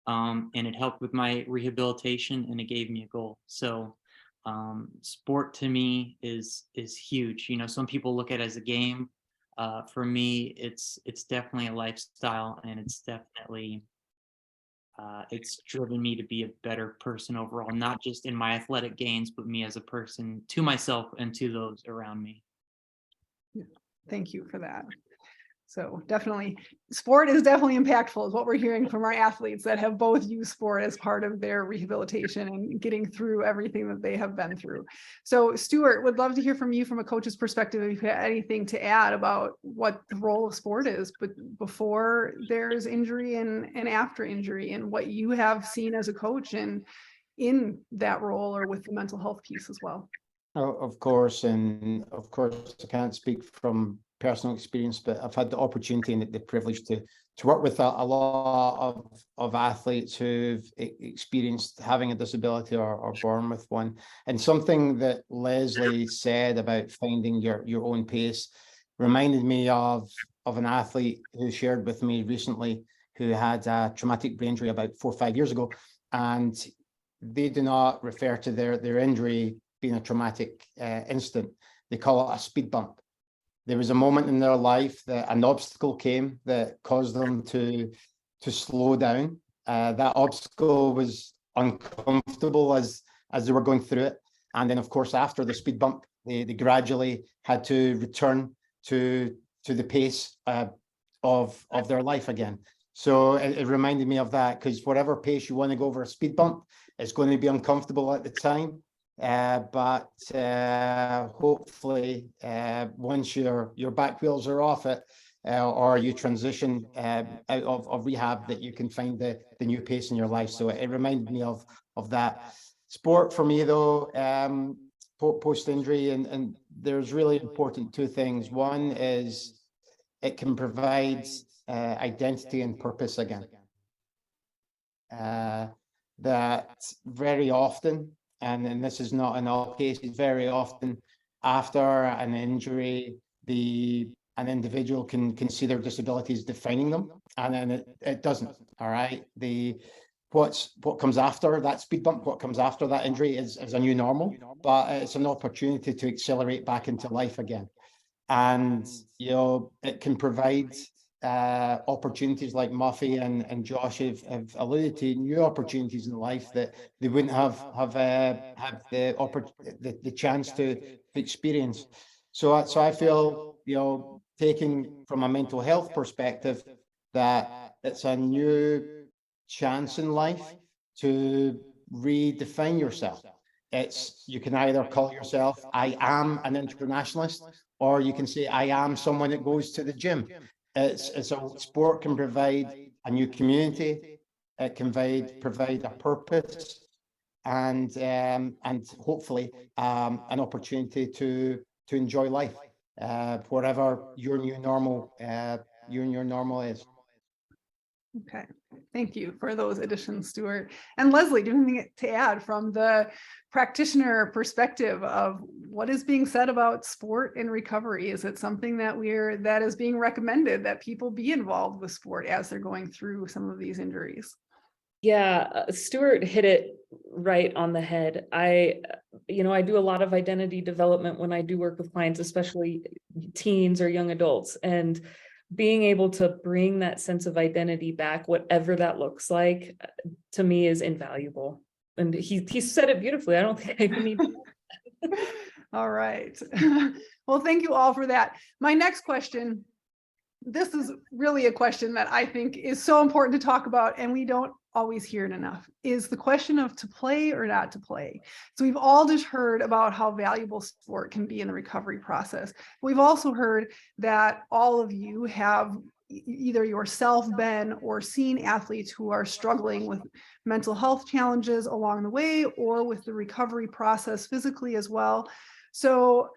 and it helped with my rehabilitation, and it gave me a goal. So sport to me is huge. You know, some people look at it as a game. For me, it's definitely a lifestyle, and it's definitely it's driven me to be a better person overall, not just in my athletic gains, but me as a person, to myself and to those around me. Thank you for that. So definitely, sport is definitely impactful, is what we're hearing from our athletes that have both used sport as part of their rehabilitation and getting through everything that they have been through. So Stuart, would love to hear from you from a coach's perspective, if you had anything to add about what the role of sport is, but before there's injury and after injury, and what you have seen as a coach and in that role, or with the mental health piece as well. Oh, of course, and of course, I can't speak from personal experience, but I've had the opportunity and the privilege to work with a lot of athletes who've experienced having a disability or born with one. And something that Leslie said about finding your own pace reminded me of an athlete who shared with me recently, who had a traumatic brain injury about 4 or 5 years ago, and they do not refer to their injury being a traumatic incident. They call it a speed bump. There was a moment in their life that an obstacle came that caused them to slow down. That obstacle was uncomfortable as they were going through it. And then, of course, after the speed bump, they gradually had to return to the pace of their life again. So it reminded me of that, because whatever pace you want to go over a speed bump, it's going to be uncomfortable at the time. But hopefully, once your back wheels are off it, or you transition out of rehab, that you can find the new pace in your life. So it reminded me of that. Sport for me, though, post-injury, and there's really important 2 things. One is it can provide identity and purpose again. That very often, and this is not in all cases, very often after an injury, an individual can see their disabilities defining them, and then it doesn't. All right, what comes after that speed bump, what comes after that injury is a new normal, but it's an opportunity to accelerate back into life again. And you know, it can provide opportunities, like Muffy and Josh have alluded to, new opportunities in life that they wouldn't have the chance to experience. So I feel, you know, taking from a mental health perspective, that it's a new chance in life to redefine yourself. You can either call yourself, I am an internationalist, or you can say, I am someone that goes to the gym. Sport can provide a new community. It can provide a purpose, and hopefully an opportunity to enjoy life, whatever your new normal is. Okay, thank you for those additions, Stuart. And Leslie, do you have anything to add from the practitioner perspective of what is being said about sport and recovery? Is it something that is being recommended, that people be involved with sport as they're going through some of these injuries? Yeah, Stuart hit it right on the head. I do a lot of identity development when I do work with clients, especially teens or young adults, and being able to bring that sense of identity back, whatever that looks like, to me is invaluable. And he said it beautifully. I don't think I even need to. All right. Well, thank you all for that. My next question, this is really a question that I think is so important to talk about, and we don't always hear it enough, is the question of to play or not to play. So we've all just heard about how valuable sport can be in the recovery process. We've also heard that all of you have either yourself been or seen athletes who are struggling with mental health challenges along the way, or with the recovery process physically as well. So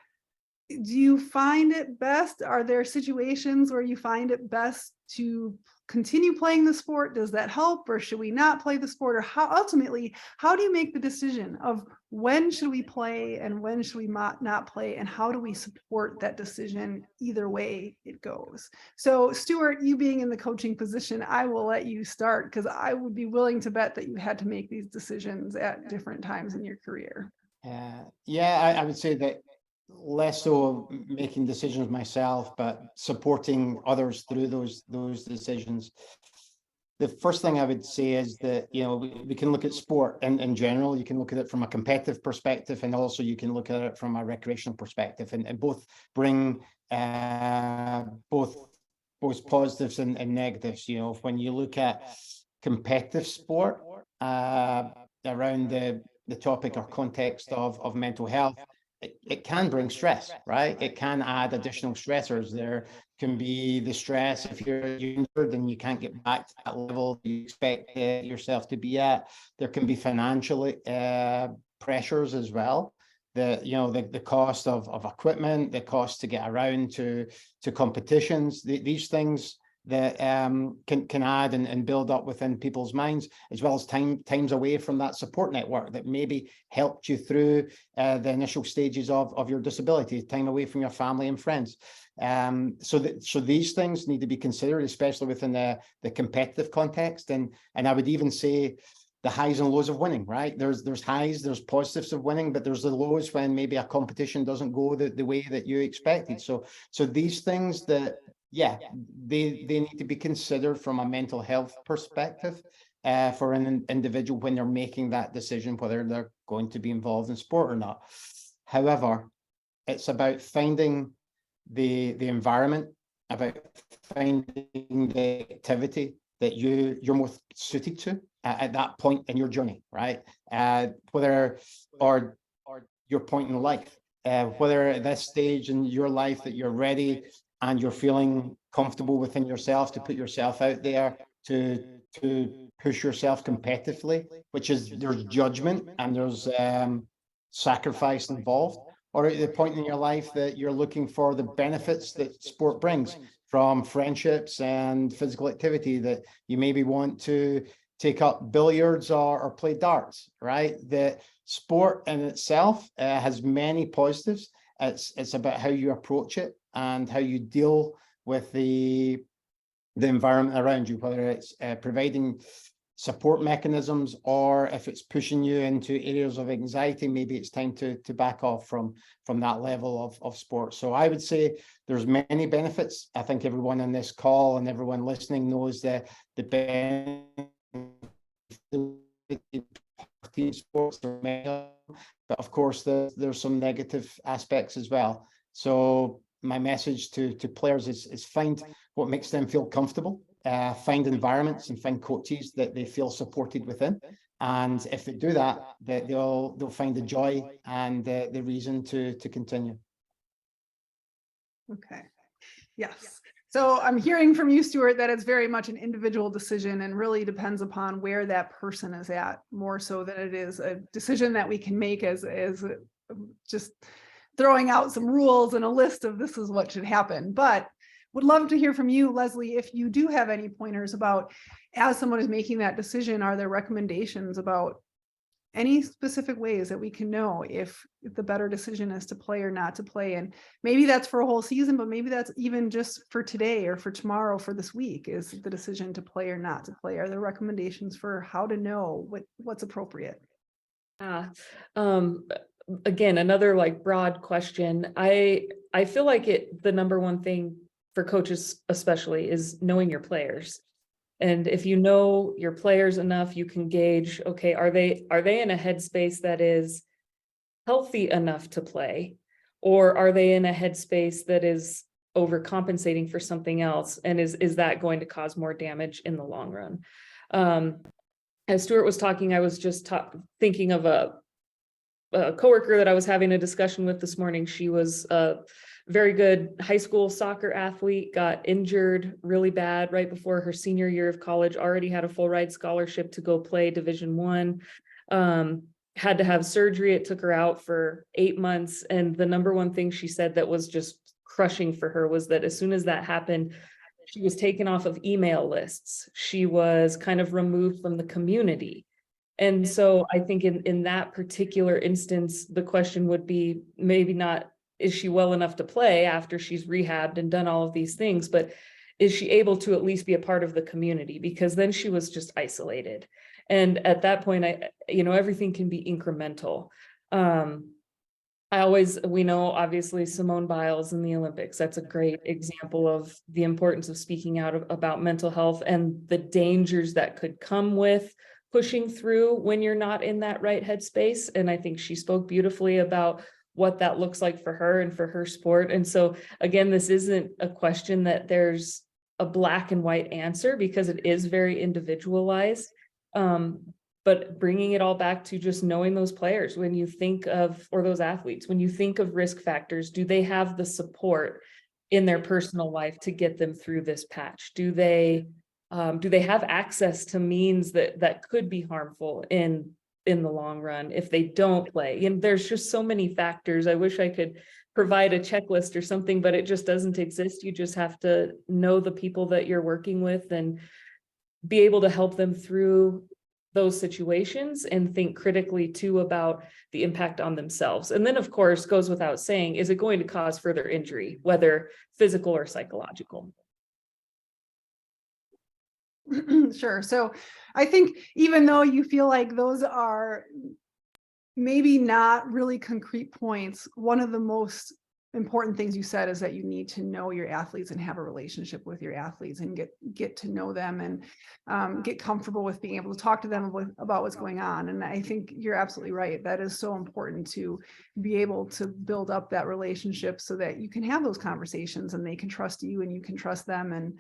do you find it best? Are there situations where you find it best to continue playing the sport? Does that help, or should we not play the sport? Or how do you make the decision of when should we play and when should we not play, and how do we support that decision either way it goes? So Stuart, you being in the coaching position, I will let you start, because I would be willing to bet that you had to make these decisions at different times in your career. I would say that less so making decisions myself, but supporting others through those decisions. The first thing I would say is that, we can look at sport in general. You can look at it from a competitive perspective, and also you can look at it from a recreational perspective, and both bring both positives and negatives. When you look at competitive sport around the topic or context of mental health, it can bring stress, right? It can add additional stressors. There can be the stress if you're injured and you can't get back to that level you expect yourself to be at. There can be financial pressures as well. The cost of equipment, the cost to get around to competitions, these things that can add and build up within people's minds, as well as times away from that support network that maybe helped you through the initial stages of your disability, time away from your family and friends. So these things need to be considered, especially within the competitive context. And I would even say the highs and lows of winning, right? There's highs, there's positives of winning, but there's the lows when maybe a competition doesn't go the way that you expected. So these things that, they need to be considered from a mental health perspective for an individual when they're making that decision, whether they're going to be involved in sport or not. However, it's about finding the environment, about finding the activity that you're most suited to at that point in your journey, right? Whether or your point in life, whether at this stage in your life that you're ready and you're feeling comfortable within yourself to put yourself out there, to push yourself competitively, which is there's judgment and there's sacrifice involved, or at the point in your life that you're looking for the benefits that sport brings from friendships and physical activity, that you maybe want to take up billiards or play darts, right? The sport in itself has many positives. It's about how you approach it and how you deal with the environment around you, whether it's providing support mechanisms, or if it's pushing you into areas of anxiety, maybe it's time to back off from that level of sport. So I would say there's many benefits. I think everyone on this call and everyone listening knows that the benefits of team sports are many, but of course there's some negative aspects as well. So my message to players is find what makes them feel comfortable, find environments and find coaches that they feel supported within. And if they do that, they'll find the joy and the reason to continue. Okay. Yes. So I'm hearing from you, Stuart, that it's very much an individual decision and really depends upon where that person is at, more so than it is a decision that we can make as just throwing out some rules and a list of this is what should happen. But would love to hear from you, Leslie, if you do have any pointers about, as someone is making that decision, are there recommendations about any specific ways that we can know if the better decision is to play or not to play? And maybe that's for a whole season, but maybe that's even just for today or for tomorrow, for this week, is the decision to play or not to play. Are there recommendations for how to know what's appropriate? Again, another like broad question. I feel like the number one thing for coaches especially is knowing your players. And if you know your players enough, you can gauge, okay, are they in a headspace that is healthy enough to play? Or are they in a headspace that is overcompensating for something else? And is that going to cause more damage in the long run? As Stuart was talking, I was just thinking of a coworker that I was having a discussion with this morning. She was a very good high school soccer athlete, got injured really bad right before her senior year of college, already had a full ride scholarship to go play Division I, had to have surgery. It took her out for 8 months. And the number one thing she said that was just crushing for her was that as soon as that happened, she was taken off of email lists. She was kind of removed from the community. And so I think in that particular instance, the question would be maybe not, is she well enough to play after she's rehabbed and done all of these things, but is she able to at least be a part of the community? Because then she was just isolated. And at that point, everything can be incremental. We know obviously Simone Biles in the Olympics. That's a great example of the importance of speaking out about mental health and the dangers that could come with pushing through when you're not in that right headspace. And I think she spoke beautifully about what that looks like for her and for her sport. And so again, this isn't a question that there's a black and white answer, because it is very individualized. But bringing it all back to just knowing those players, when you think of, or those athletes, when you think of risk factors, do they have the support in their personal life to get them through this patch? Do they have access to means that could be harmful in the long run if they don't play? And there's just so many factors. I wish I could provide a checklist or something, but it just doesn't exist. You just have to know the people that you're working with and be able to help them through those situations and think critically too about the impact on themselves. And then of course, goes without saying, is it going to cause further injury, whether physical or psychological? Sure. So I think even though you feel like those are maybe not really concrete points, one of the most important things you said is that you need to know your athletes and have a relationship with your athletes and get to know them and get comfortable with being able to talk to them about what's going on. And I think you're absolutely right. That is so important, to be able to build up that relationship so that you can have those conversations and they can trust you and you can trust them. And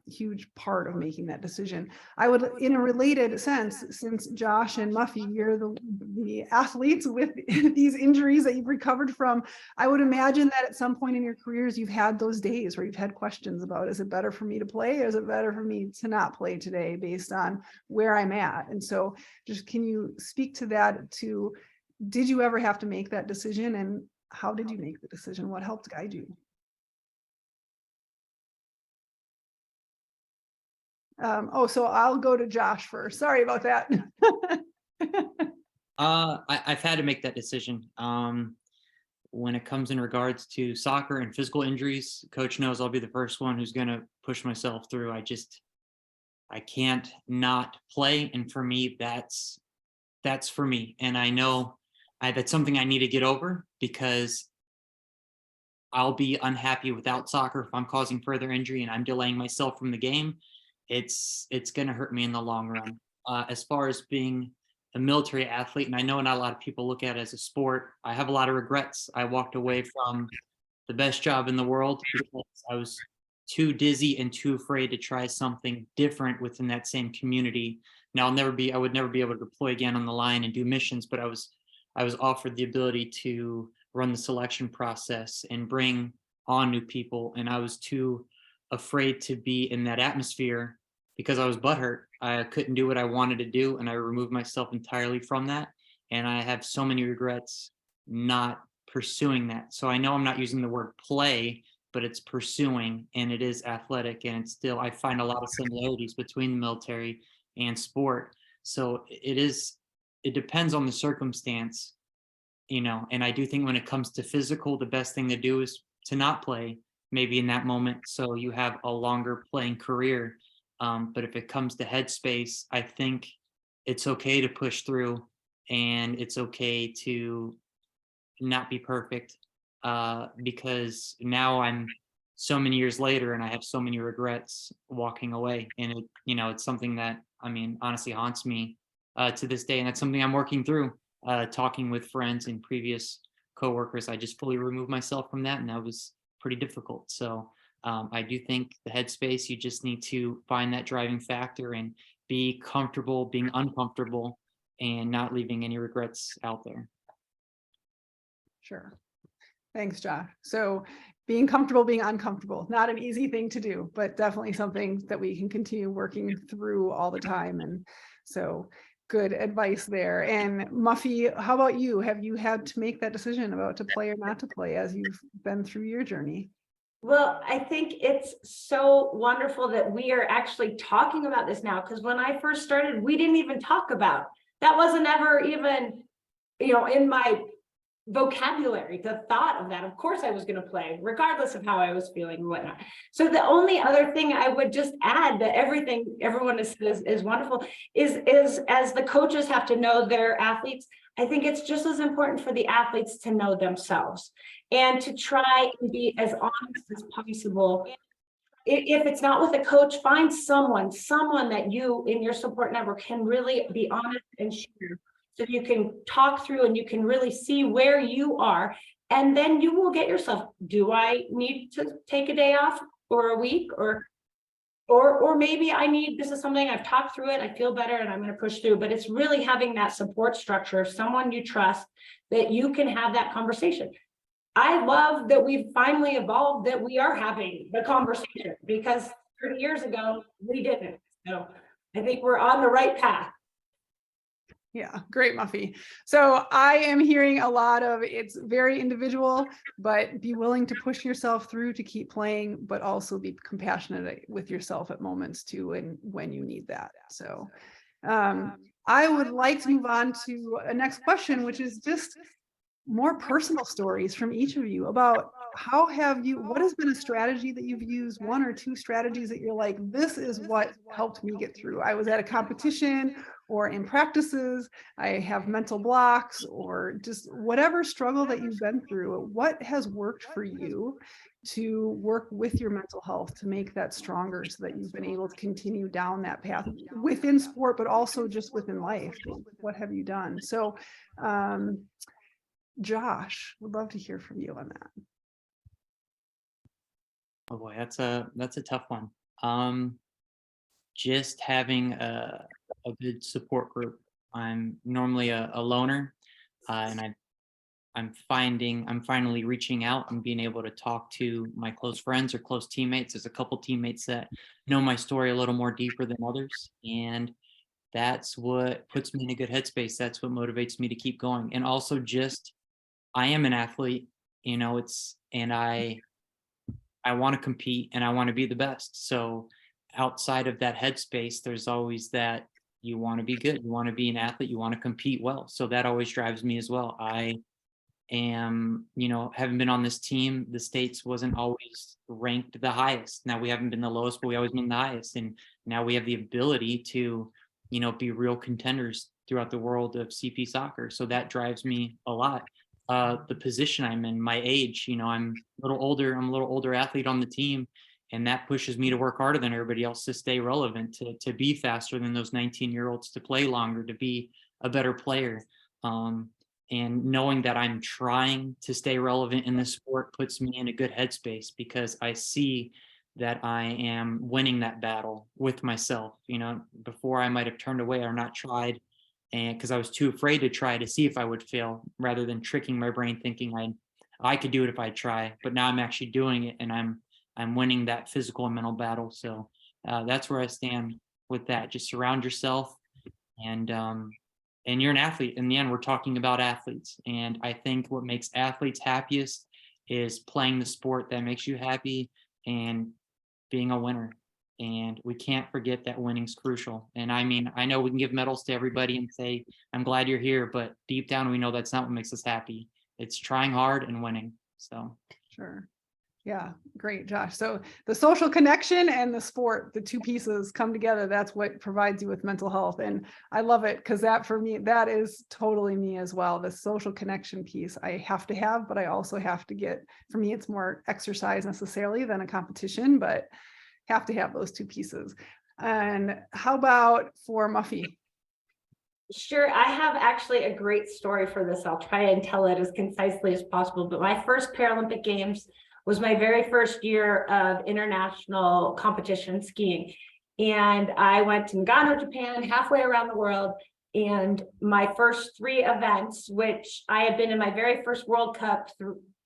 huge part of making that decision. I would, in a related sense, since Josh and Muffy, you're the athletes with these injuries that you've recovered from, I would imagine that at some point in your careers, you've had those days where you've had questions about, is it better for me to play, or is it better for me to not play today based on where I'm at? And so just, can you speak to that, did you ever have to make that decision, and how did you make the decision? What helped guide you? So I'll go to Josh first. Sorry about that. I've had to make that decision. When it comes in regards to soccer and physical injuries, coach knows I'll be the first one who's going to push myself through. I can't not play. And for me, that's for me. And I know that's something I need to get over, because I'll be unhappy without soccer if I'm causing further injury and I'm delaying myself from the game. It's going to hurt me in the long run. As far as being a military athlete, and I know not a lot of people look at it as a sport, I have a lot of regrets. I walked away from the best job in the world because I was too dizzy and too afraid to try something different within that same community. Now I would never be able to deploy again on the line and do missions, but I was offered the ability to run the selection process and bring on new people, and I was too afraid to be in that atmosphere because I was butthurt. I couldn't do what I wanted to do, and I removed myself entirely from that. And I have so many regrets not pursuing that. So I know I'm not using the word play, but it's pursuing, and it is athletic, and it's still, I find a lot of similarities between the military and sport. So it is it depends on the circumstance, and I do think when it comes to physical, the best thing to do is to not play maybe in that moment, so you have a longer playing career. But if it comes to headspace, I think it's okay to push through, and it's okay to not be perfect, because now I'm so many years later and I have so many regrets walking away, and it's something that, I mean, honestly haunts me to this day, and that's something I'm working through, talking with friends and previous coworkers. I just fully removed myself from that, and that was pretty difficult. So I do think the headspace, you just need to find that driving factor and be comfortable being uncomfortable and not leaving any regrets out there. Sure. Thanks, Josh. So being comfortable, being uncomfortable, not an easy thing to do, but definitely something that we can continue working through all the time. And so good advice there. And Muffy, how about you? Have you had to make that decision about to play or not to play as you've been through your journey? Well, I think it's so wonderful that we are actually talking about this now, because when I first started, we didn't even talk about that. Wasn't ever even, in my vocabulary, the thought of that. Of course I was going to play regardless of how I was feeling and whatnot. So the only other thing I would just add to everything everyone is wonderful is as the coaches have to know their athletes, I think it's just as important for the athletes to know themselves and to try and be as honest as possible. If it's not with a coach, find someone that you in your support network can really be honest and share, so you can talk through and you can really see where you are. And then you will get yourself, do I need to take a day off or a week, or maybe this is something I've talked through it, I feel better and I'm going to push through. But it's really having that support structure, someone you trust, that you can have that conversation. I love that we've finally evolved, that we are having the conversation, because 30 years ago we didn't. So I think we're on the right path. Yeah, great, Muffy. So I am hearing a lot of, it's very individual, but be willing to push yourself through to keep playing, but also be compassionate with yourself at moments too, and when you need that. So I would like to move on to a next question, which is just more personal stories from each of you about what has been a strategy that you've used, one or two strategies that you're like, this is what helped me get through. I was at a competition or in practices, I have mental blocks, or just whatever struggle that you've been through. What has worked for you to work with your mental health to make that stronger, so that you've been able to continue down that path within sport, but also just within life? What have you done? So Josh, would love to hear from you on that. Oh boy, that's a tough one. Just having a good support group. I'm normally a loner, and I'm finally reaching out and being able to talk to my close friends or close teammates. There's a couple teammates that know my story a little more deeper than others, and that's what puts me in a good headspace. That's what motivates me to keep going. And also, just I am an athlete, and I want to compete and I want to be the best. So outside of that headspace, there's always that you want to be good, you want to be an athlete, you want to compete well. So that always drives me as well. I am, having been on this team, the States wasn't always ranked the highest. Now we haven't been the lowest, but we always been the highest. And now we have the ability to, be real contenders throughout the world of CP soccer. So that drives me a lot. The position I'm in, my age, I'm a little older athlete on the team, and that pushes me to work harder than everybody else to stay relevant, to be faster than those 19-year-olds, to play longer, to be a better player. And knowing that I'm trying to stay relevant in this sport puts me in a good headspace, because I see that I am winning that battle with myself. Before I might have turned away or not tried, and because I was too afraid to try to see if I would fail, rather than tricking my brain thinking I could do it if I try. But now I'm actually doing it, and I'm winning that physical and mental battle. So that's where I stand with that. Just surround yourself, and you're an athlete. In the end, we're talking about athletes, and I think what makes athletes happiest is playing the sport that makes you happy and being a winner. And we can't forget that winning's crucial. And I mean, I know we can give medals to everybody and say, I'm glad you're here, but deep down, we know that's not what makes us happy. It's trying hard and winning. So. Sure. Yeah, great, Josh. So the social connection and the sport, the two pieces come together. That's what provides you with mental health. And I love it because that for me, that is totally me as well. The social connection piece I have to have, but I also have to get, for me, it's more exercise necessarily than a competition, but have to have those two pieces. And how about for Muffy? Sure, I have actually a great story for this. I'll try and tell it as concisely as possible. But my first Paralympic Games was my very first year of international competition skiing. And I went to Nagano, Japan, halfway around the world. And my first 3 events, which I had been in my very first World Cup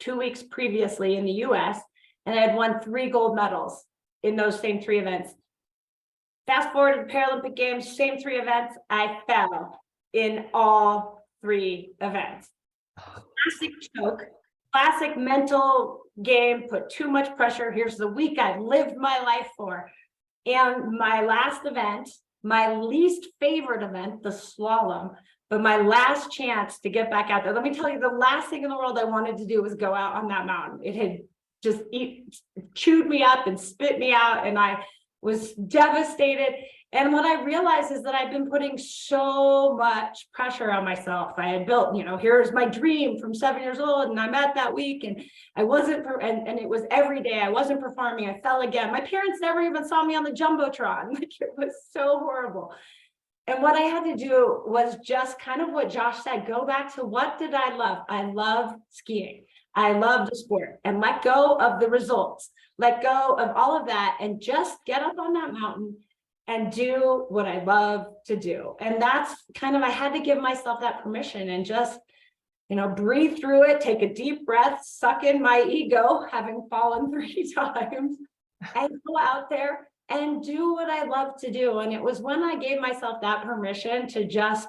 2 weeks previously in the US, and I had won 3 gold medals in those same 3 events. Fast forward to the Paralympic Games, same 3 events, I fell in all 3 events. Classic choke, classic mental game, put too much pressure. Here's the week I lived my life for. And my last event, my least favorite event, the slalom, but my last chance to get back out there. Let me tell you, the last thing in the world I wanted to do was go out on that mountain. It had just chewed me up and spit me out, and I was devastated. And what I realized is that I've been putting so much pressure on myself. I had built, here's my dream from 7 years old, and I'm at that week, and I wasn't, and it was every day. I wasn't performing. I fell again. My parents never even saw me on the Jumbotron. Like, it was so horrible. And what I had to do was just kind of what Josh said, go back to what did I love? I love skiing. I love the sport, and let go of the results, let go of all of that, and just get up on that mountain and do what I love to do. And that's kind of, I had to give myself that permission and just, breathe through it, take a deep breath, suck in my ego, having fallen 3 times, and go out there and do what I love to do. And it was when I gave myself that permission to just,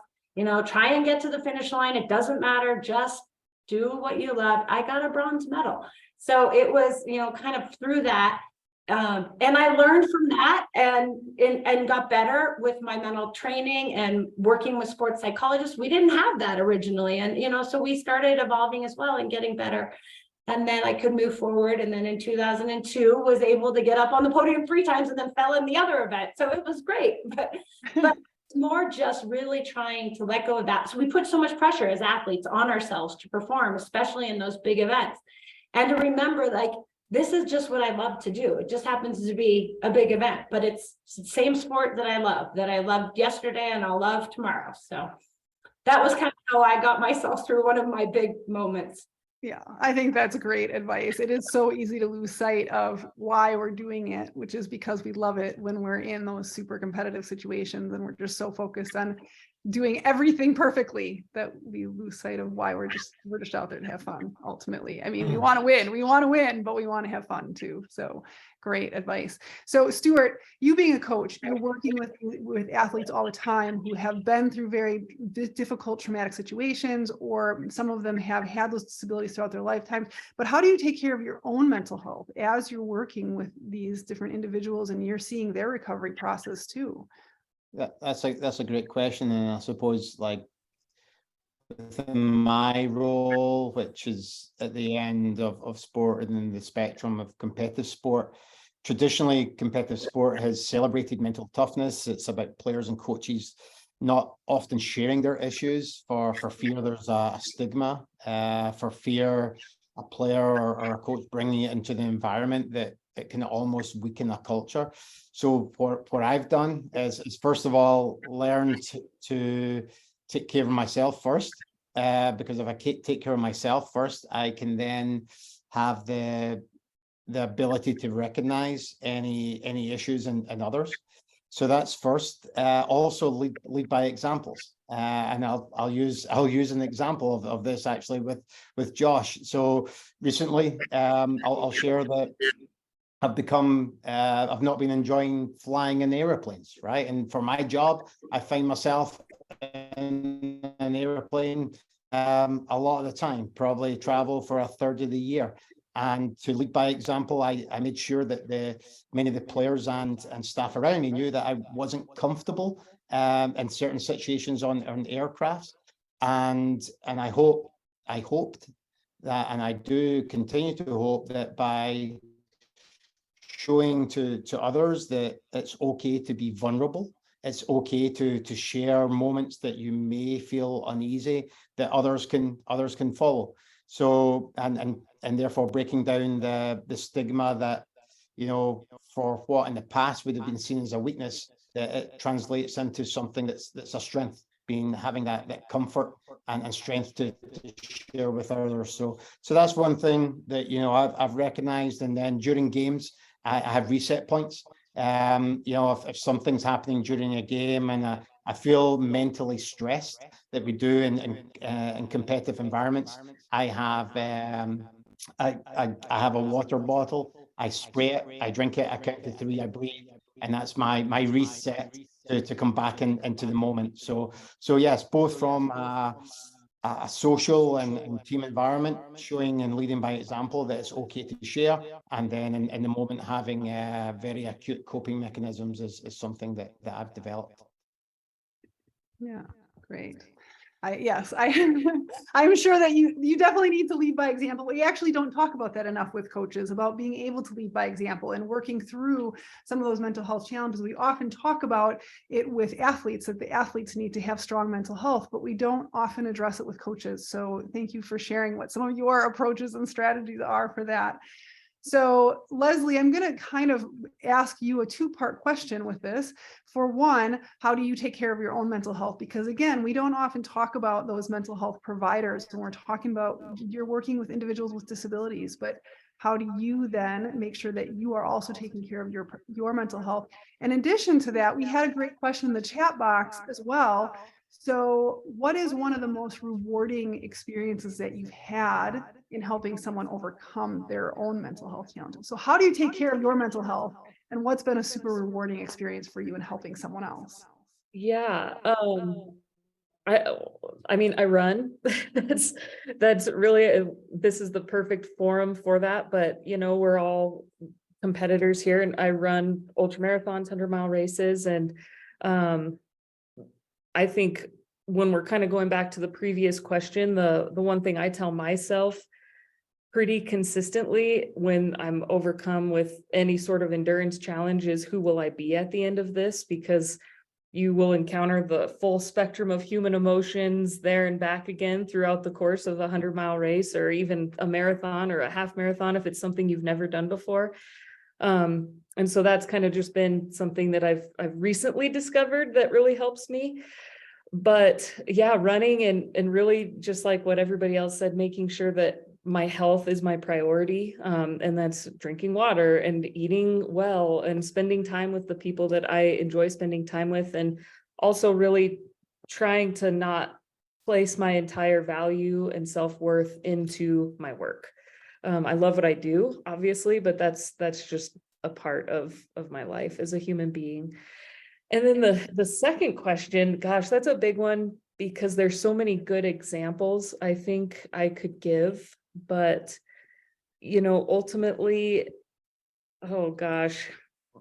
try and get to the finish line. It doesn't matter, just do what you love. I got a bronze medal. So it was, kind of through that. And I learned from that and got better with my mental training and working with sports psychologists. We didn't have that originally. And, so we started evolving as well and getting better. And then I could move forward. And then in 2002 was able to get up on the podium 3 times and then fell in the other event. So it was great, but it's more just really trying to let go of that. So we put so much pressure as athletes on ourselves to perform, especially in those big events. And to remember, like, this is just what I love to do. It just happens to be a big event, but it's the same sport that I loved yesterday and I'll love tomorrow. So that was kind of how I got myself through one of my big moments. Yeah, I think that's great advice. It is so easy to lose sight of why we're doing it, which is because we love it when we're in those super competitive situations and we're just so focused on doing everything perfectly that we lose sight of why we're just out there to have fun. Ultimately, I mean, we want to win, but we want to have fun too. So great advice. So Stuart, you being a coach, you're working with athletes all the time who have been through very difficult traumatic situations, or some of them have had those disabilities throughout their lifetimes. But how do you take care of your own mental health as you're working with these different individuals and you're seeing their recovery process too? That's a great question, and I suppose, like, within my role, which is at the end of sport and in the spectrum of competitive sport, traditionally competitive sport has celebrated mental toughness. It's about players and coaches not often sharing their issues for fear there's a stigma, for fear a player or a coach bringing it into the environment that it can almost weaken a culture. So what I've done is first of all, learn to take care of myself first, because if I take care of myself first, I can then have the ability to recognize any issues in others. So that's first. Also lead by examples, and I'll use an example of this actually with Josh. So recently, I'll share that I've not been enjoying flying in airplanes, right? And for my job, I find myself in an airplane a lot of the time, probably travel for a third of the year. And to lead by example, I made sure that many of the players and staff around me knew that I wasn't comfortable in certain situations on aircrafts. And I hoped that, and I do continue to hope that by showing to others that it's okay to be vulnerable, it's okay to share moments that you may feel uneasy, that others can follow. So and therefore breaking down the stigma that, you know, for what in the past would have been seen as a weakness, that it translates into something that's a strength, having that comfort and strength to share with others. So that's one thing that, you know, I've recognized. And then during games, I have reset points. You know, if something's happening during a game and I feel mentally stressed, that we do in competitive environments, I have I have a water bottle. I spray it, I drink it, I count to 3, I breathe, and that's my reset to come back into the moment. So yes, both from a social and team environment, showing and leading by example that it's okay to share, and then in the moment having very acute coping mechanisms is something that I've developed. Yeah, great. Yes, I'm sure that you definitely need to lead by example. We actually don't talk about that enough with coaches, about being able to lead by example and working through some of those mental health challenges. We often talk about it with athletes, that the athletes need to have strong mental health, but we don't often address it with coaches. So thank you for sharing what some of your approaches and strategies are for that. So Leslie, I'm going to kind of ask you a two-part question with this. For one, how do you take care of your own mental health? Because again, we don't often talk about those mental health providers when we're talking about you're working with individuals with disabilities, but how do you then make sure that you are also taking care of your mental health? In addition to that, we had a great question in the chat box as well. So what is one of the most rewarding experiences that you've had in helping someone overcome their own mental health challenges? So how do you take care of your mental health, and what's been a super rewarding experience for you in helping someone else? Yeah, I mean, I run. that's really, this is the perfect forum for that. But you know, we're all competitors here, and I run ultramarathons, 100-mile races, and I think when we're kind of going back to the previous question, the one thing I tell myself pretty consistently when I'm overcome with any sort of endurance challenge is, who will I be at the end of this? Because you will encounter the full spectrum of human emotions there and back again throughout the course of a 100-mile race, or even a marathon or a half marathon if it's something you've never done before. And so that's kind of just been something that I've recently discovered that really helps me. But yeah, running and really, just like what everybody else said, making sure that my health is my priority. And that's drinking water and eating well and spending time with the people that I enjoy spending time with. And also really trying to not place my entire value and self-worth into my work. I love what I do, obviously, but that's just a part of my life as a human being. And then the second question, gosh, that's a big one, because there's so many good examples I think I could give, but you know, ultimately, oh gosh,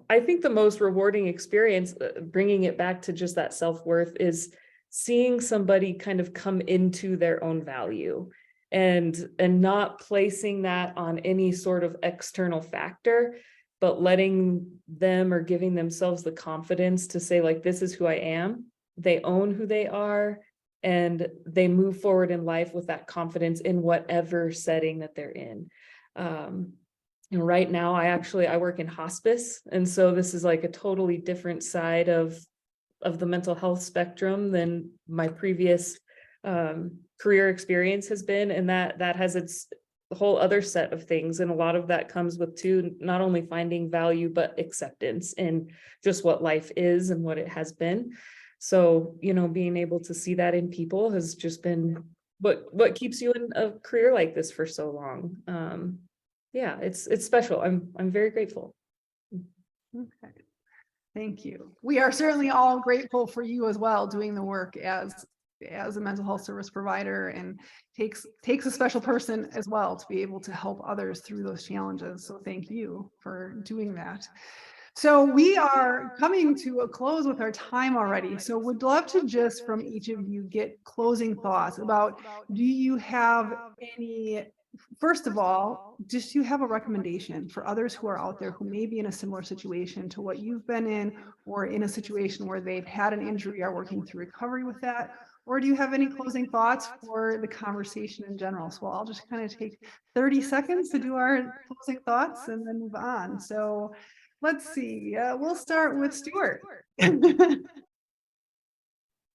I think the most rewarding experience, bringing it back to just that self-worth, is seeing somebody kind of come into their own value and not placing that on any sort of external factor, but letting them, or giving themselves the confidence to say, like, this is who I am. They own who they are, and they move forward in life with that confidence in whatever setting that they're in. And right now, I work in hospice. And so this is like a totally different side of the mental health spectrum than my previous career experience has been. And that has its whole other set of things. And a lot of that comes with too, not only finding value, but acceptance in just what life is and what it has been. So, you know, being able to see that in people has just been what keeps you in a career like this for so long. Yeah, it's special. I'm very grateful. Okay. Thank you. We are certainly all grateful for you as well, doing the work as as a mental health service provider, and takes a special person as well to be able to help others through those challenges. So thank you for doing that. So we are coming to a close with our time already. So would love to just from each of you get closing thoughts about, do you have any, first of all, just do you have a recommendation for others who are out there who may be in a similar situation to what you've been in, or in a situation where they've had an injury, are working through recovery with that? Or do you have any closing thoughts for the conversation in general? So I'll just kind of take 30 seconds to do our closing thoughts and then move on. So let's see, we'll start with Stuart.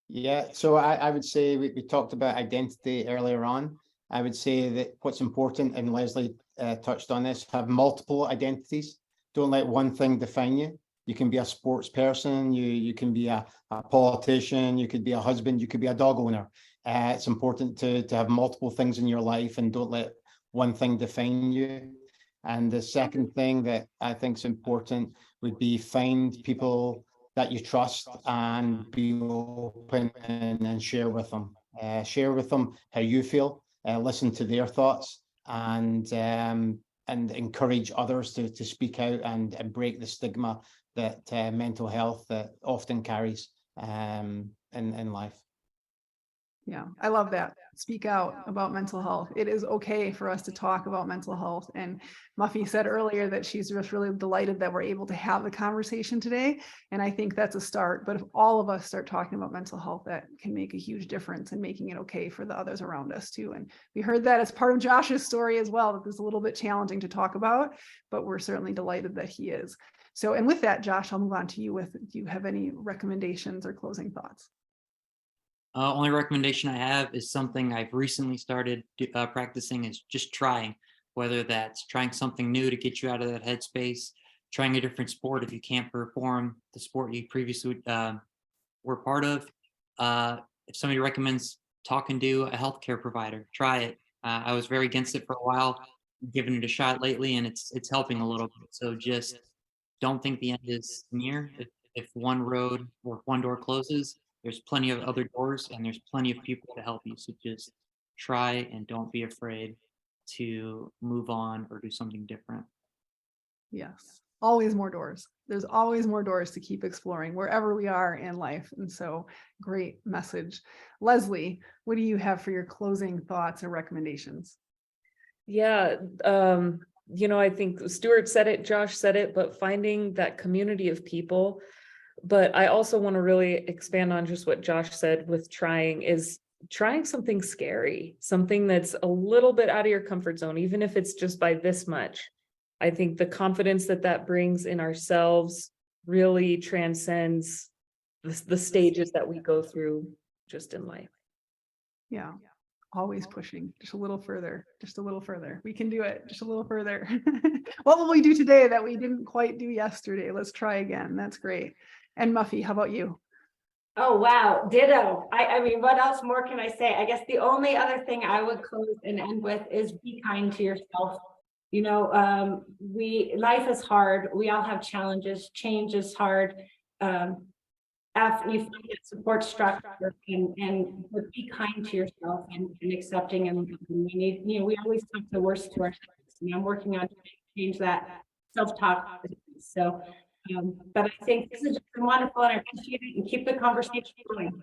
Yeah, so I would say we talked about identity earlier on. I would say that what's important, and Leslie touched on this, have multiple identities. Don't let one thing define you. You can be a sports person, you can be a politician, you could be a husband, you could be a dog owner. It's important to have multiple things in your life, and don't let one thing define you. And the second thing that I think is important would be find people that you trust and be open and share with them. Share with them how you feel, listen to their thoughts, and encourage others to speak out and break the stigma that mental health that often carries in life. Yeah, I love that. Speak out about mental health. It is okay for us to talk about mental health. And Muffy said earlier that she's just really delighted that we're able to have the conversation today. And I think that's a start. But if all of us start talking about mental health, that can make a huge difference in making it okay for the others around us too. And we heard that as part of Josh's story as well, that this is a little bit challenging to talk about, but we're certainly delighted that he is. So, and with that, Josh, I'll move on to you with, do you have any recommendations or closing thoughts? Only recommendation I have is something I've recently started practicing, is just trying, whether that's trying something new to get you out of that headspace, trying a different sport if you can't perform the sport you previously were part of. If somebody recommends talking to a healthcare provider, try it. I was very against it for a while, giving it a shot lately, and it's helping a little bit. So just don't think the end is near. If one road or one door closes, there's plenty of other doors, and there's plenty of people to help you. So just try, and don't be afraid to move on or do something different. Yes, always more doors. There's always more doors to keep exploring wherever we are in life. And so, great message. Leslie, what do you have for your closing thoughts or recommendations? Yeah, I think Stuart said it, Josh said it, but finding that community of people. But I also want to really expand on just what Josh said with trying something scary, something that's a little bit out of your comfort zone, even if it's just by this much. I think the confidence that brings in ourselves really transcends the stages that we go through just in life. Yeah, always pushing just a little further, just a little further. We can do it just a little further. What will we do today that we didn't quite do yesterday? Let's try again. That's great. And Muffy, how about you? Oh, wow. Ditto. I mean, what else more can I say? I guess the only other thing I would close and end with is be kind to yourself. Life is hard. We all have challenges. Change is hard. After you find that support structure, but be kind to yourself and accepting. And we always talk the worst to ourselves. And I'm working on to change that self-talk. So, but I think this has just been wonderful, and I appreciate it, and keep the conversation going.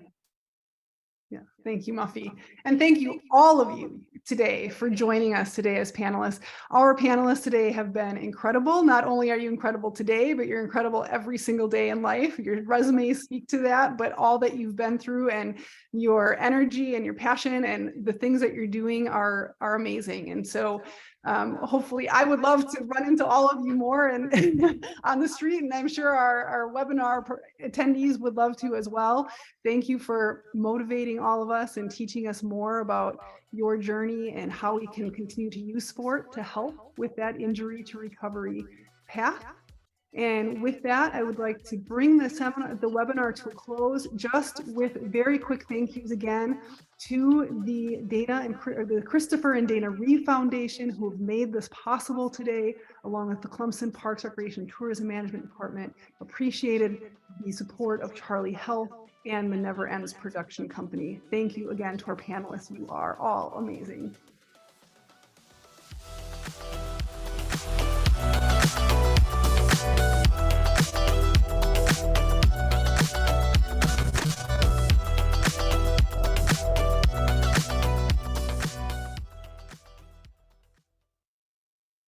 Yeah, thank you, Muffy. And thank you, all of you today, for joining us today as panelists. Our panelists today have been incredible. Not only are you incredible today, but you're incredible every single day in life. Your resumes speak to that, but all that you've been through, and your energy and your passion and the things that you're doing are amazing. And so hopefully I would love to run into all of you more and on the street, and I'm sure our webinar attendees would love to as well. Thank you for motivating all of us and teaching us more about your journey and how we can continue to use sport to help with that injury to recovery path. And with that, I would like to bring the webinar to a close, just with very quick thank yous again to the the Christopher and Dana Reeve Foundation, who have made this possible today, along with the Clemson Parks, Recreation, and Tourism Management Department. Appreciated the support of Charlie Health and the Never Ends Production Company. Thank you again to our panelists. You are all amazing.